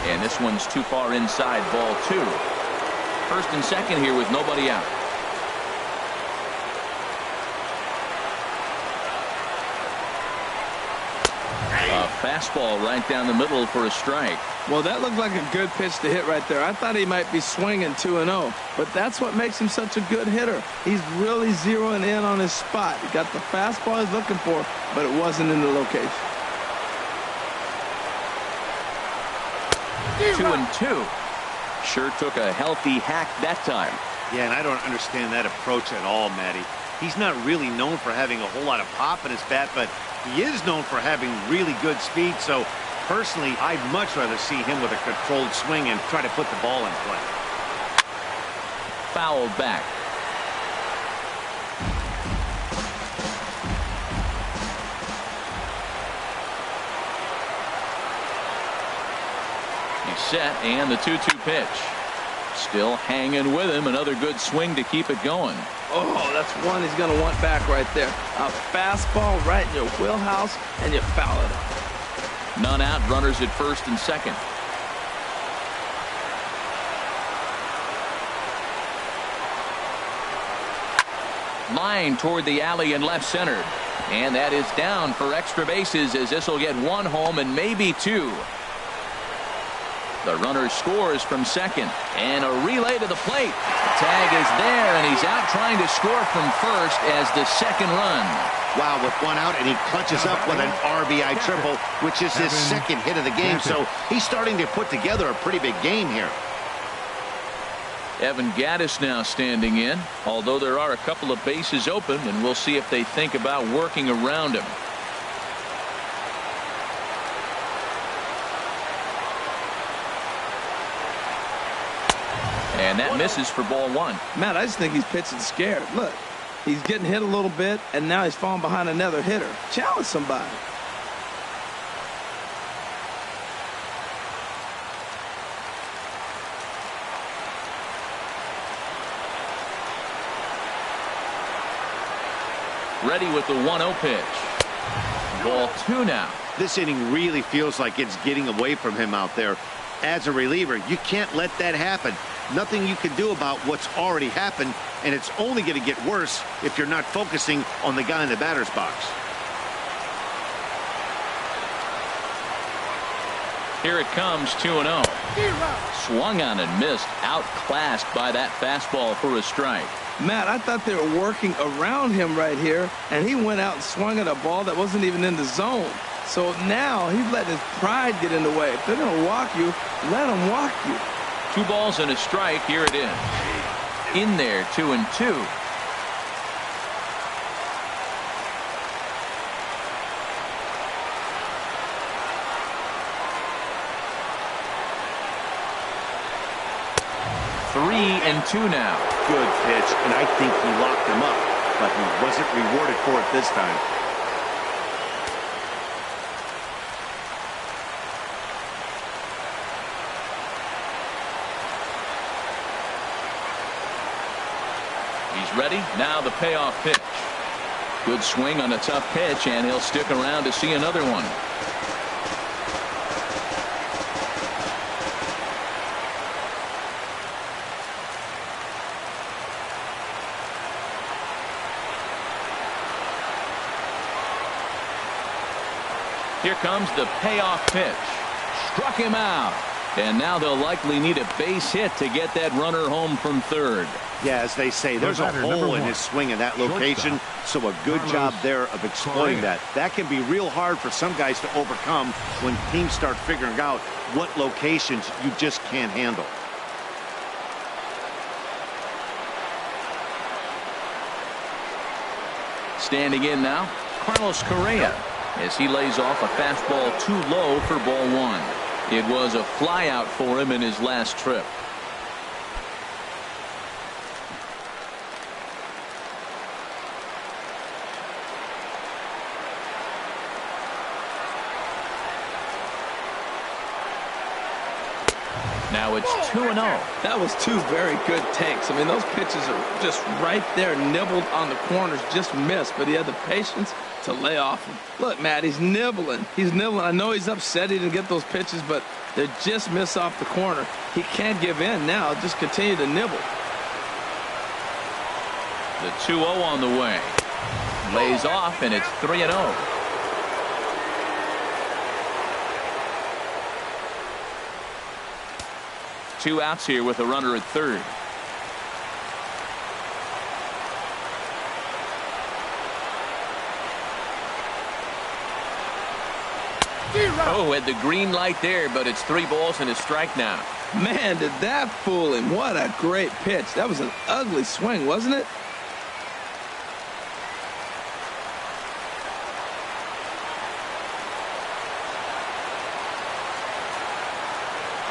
And this one's too far inside, ball 2. First and second here with nobody out. A fastball right down the middle for a strike. Well, that looked like a good pitch to hit right there. I thought he might be swinging 2-0, but that's what makes him such a good hitter. He's really zeroing in on his spot. He got the fastball he's looking for, but it wasn't in the location. 2-2. Sure took a healthy hack that time. Yeah, and I don't understand that approach at all, Matty. He's not really known for having a whole lot of pop in his bat, but he is known for having really good speed. So personally, I'd much rather see him with a controlled swing and try to put the ball in play. Fouled back. He's set, and the 2-2 pitch. Still hanging with him. Another good swing to keep it going. Oh, that's one he's going to want back right there. A fastball right in your wheelhouse, and you foul it up. None out, runners at first and second. Line toward the alley and left center. And that is down for extra bases, as this will get one home and maybe two. The runner scores from second, and a relay to the plate. The tag is there, and he's out trying to score from first as the second run. Wow, with one out, and he clutches up with an RBI triple, which is his second hit of the game. So he's starting to put together a pretty big game here. Evan Gattis now standing in, although there are a couple of bases open, and we'll see if they think about working around him. And that misses for ball 1. Matt, I just think he's pitching scared. Look, he's getting hit a little bit, and now he's falling behind another hitter. Challenge somebody. Ready with the 1-0 pitch. Ball 2 now. This inning really feels like it's getting away from him out there. As a reliever, you can't let that happen. Nothing you can do about what's already happened, and it's only going to get worse if you're not focusing on the guy in the batter's box. Here it comes, 2-0. Swung on and missed, outclassed by that fastball for a strike. Matt, I thought they were working around him right here, and he went out and swung at a ball that wasn't even in the zone. So now he's letting his pride get in the way. If they're going to walk you, let them walk you. 2 balls and a strike. Here it is. In there, 2-2. Three and 2 now. Good pitch, and I think he locked him up, but he wasn't rewarded for it this time. He's ready. Now the payoff pitch. Good swing on a tough pitch, and he'll stick around to see another one. Here comes the payoff pitch. Struck him out. And now they'll likely need a base hit to get that runner home from third. Yeah, as they say, there's a hole in his swing in that location, so a good job there of exploiting that. That can be real hard for some guys to overcome when teams start figuring out what locations you just can't handle. Standing in now, Carlos Correa, as he lays off a fastball too low for ball 1. It was a flyout for him in his last trip. Now it's 2-0. That was two very good takes. I mean, those pitches are just right there, nibbled on the corners, just missed, but he had the patience to lay off them. Look, Matt, he's nibbling. He's nibbling. I know he's upset he didn't get those pitches, but they just miss off the corner. He can't give in now. Just continue to nibble. The 2-0 on the way. Lays off, and it's 3-0. Two outs here with a runner at third. Oh, had the green light there, but it's 3 balls and a strike now. Man, did that fool him. What a great pitch. That was an ugly swing, wasn't it?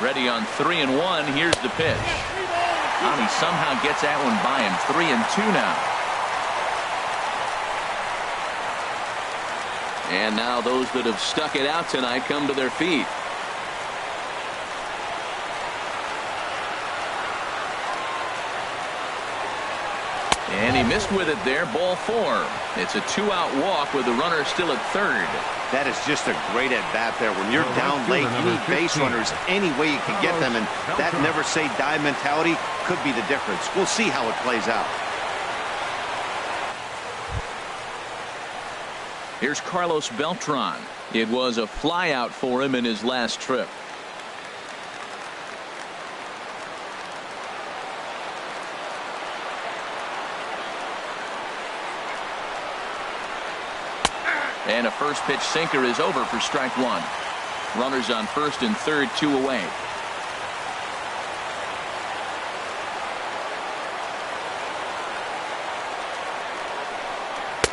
Ready on 3-1. Here's the pitch. And he somehow gets that one by him. 3-2 now. And now those that have stuck it out tonight come to their feet. And he missed with it there. Ball 4. It's a 2-out walk with the runner still at third. That is just a great at-bat there. When you're down late, you need base runners any way you can get them, and that never-say-die mentality could be the difference. We'll see how it plays out. Here's Carlos Beltran. It was a flyout for him in his last trip. And a first pitch sinker is over for strike 1. Runners on first and third, 2 away.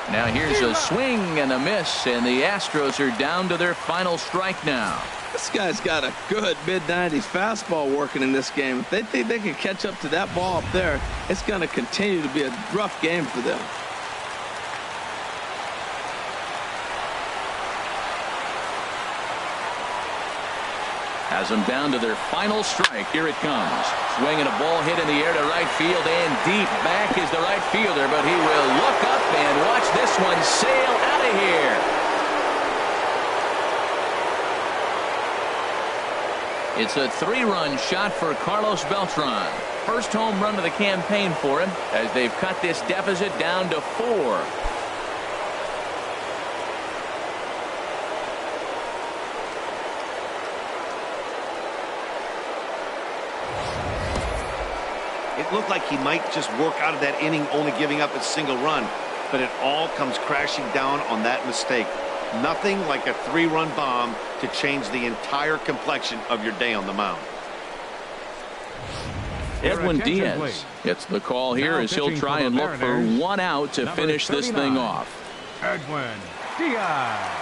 Now here's a swing and a miss, and the Astros are down to their final strike now. This guy's got a good mid-90s fastball working in this game. If they think they can catch up to that ball up there, it's going to continue to be a rough game for them. Has them down to their final strike. Here it comes. Swinging a ball hit in the air to right field, and deep back is the right fielder, but he will look up and watch this one sail out of here. It's a 3-run shot for Carlos Beltran. First home run of the campaign for him as they've cut this deficit down to 4. It looked like he might just work out of that inning only giving up a single run, but it all comes crashing down on that mistake. Nothing like a 3-run bomb to change the entire complexion of your day on the mound. Edwin Diaz gets the call here as he'll try and look for 1 out to finish this thing off. Edwin Diaz.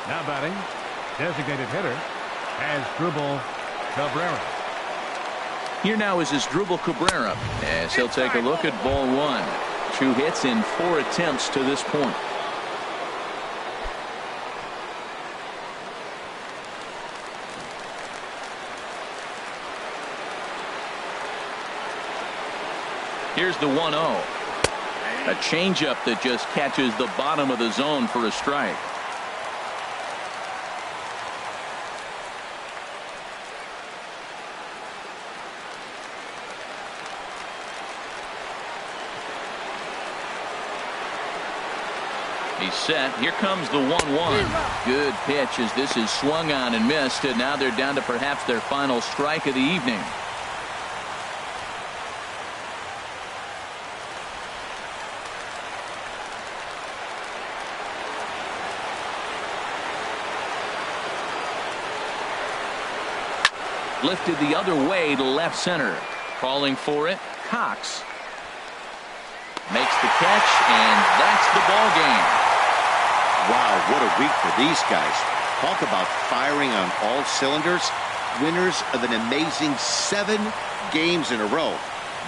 Now batting, designated hitter, Asdrubal Cabrera. Here now is Asdrubal Cabrera as he'll take a look at ball 1. 2 hits in 4 attempts to this point. Here's the 1-0. A changeup that just catches the bottom of the zone for a strike. He's set. Here comes the 1-1. Good pitch as this is swung on and missed, and now they're down to perhaps their final strike of the evening. Lifted the other way to left center. Calling for it, Cox. Makes the catch, and that's the ball game. Wow, what a week for these guys. Talk about firing on all cylinders. Winners of an amazing 7 games in a row.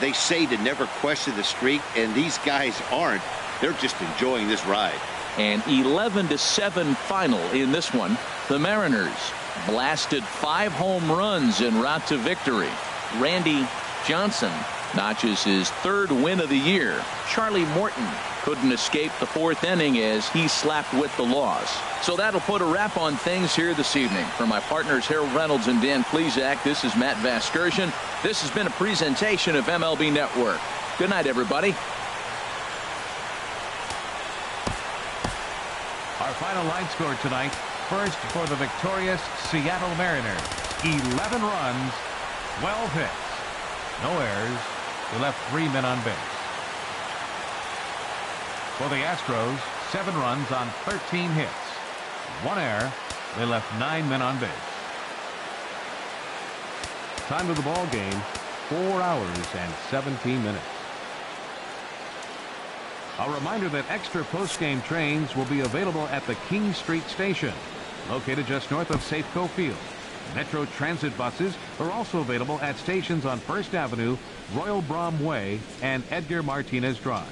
They say to never question the streak, and these guys aren't. They're just enjoying this ride. An 11-7 final in this one. The Mariners blasted 5 home runs en route to victory. Randy Johnson notches his 3rd win of the year. Charlie Morton couldn't escape the 4th inning as he slapped with the loss. So that'll put a wrap on things here this evening. For my partners Harold Reynolds and Dan Plesac, this is Matt Vasgersian. This has been a presentation of MLB Network. Good night, everybody. Our final line score tonight. First for the victorious Seattle Mariners. 11 runs, 12 hits. No errors. They left 3 men on base. For the Astros, 7 runs on 13 hits. 1 error. They left 9 men on base. Time of the ball game, 4 hours and 17 minutes. A reminder that extra post-game trains will be available at the King Street Station, located just north of Safeco Field. Metro Transit buses are also available at stations on First Avenue, Royal Brom Way, and Edgar Martinez Drive.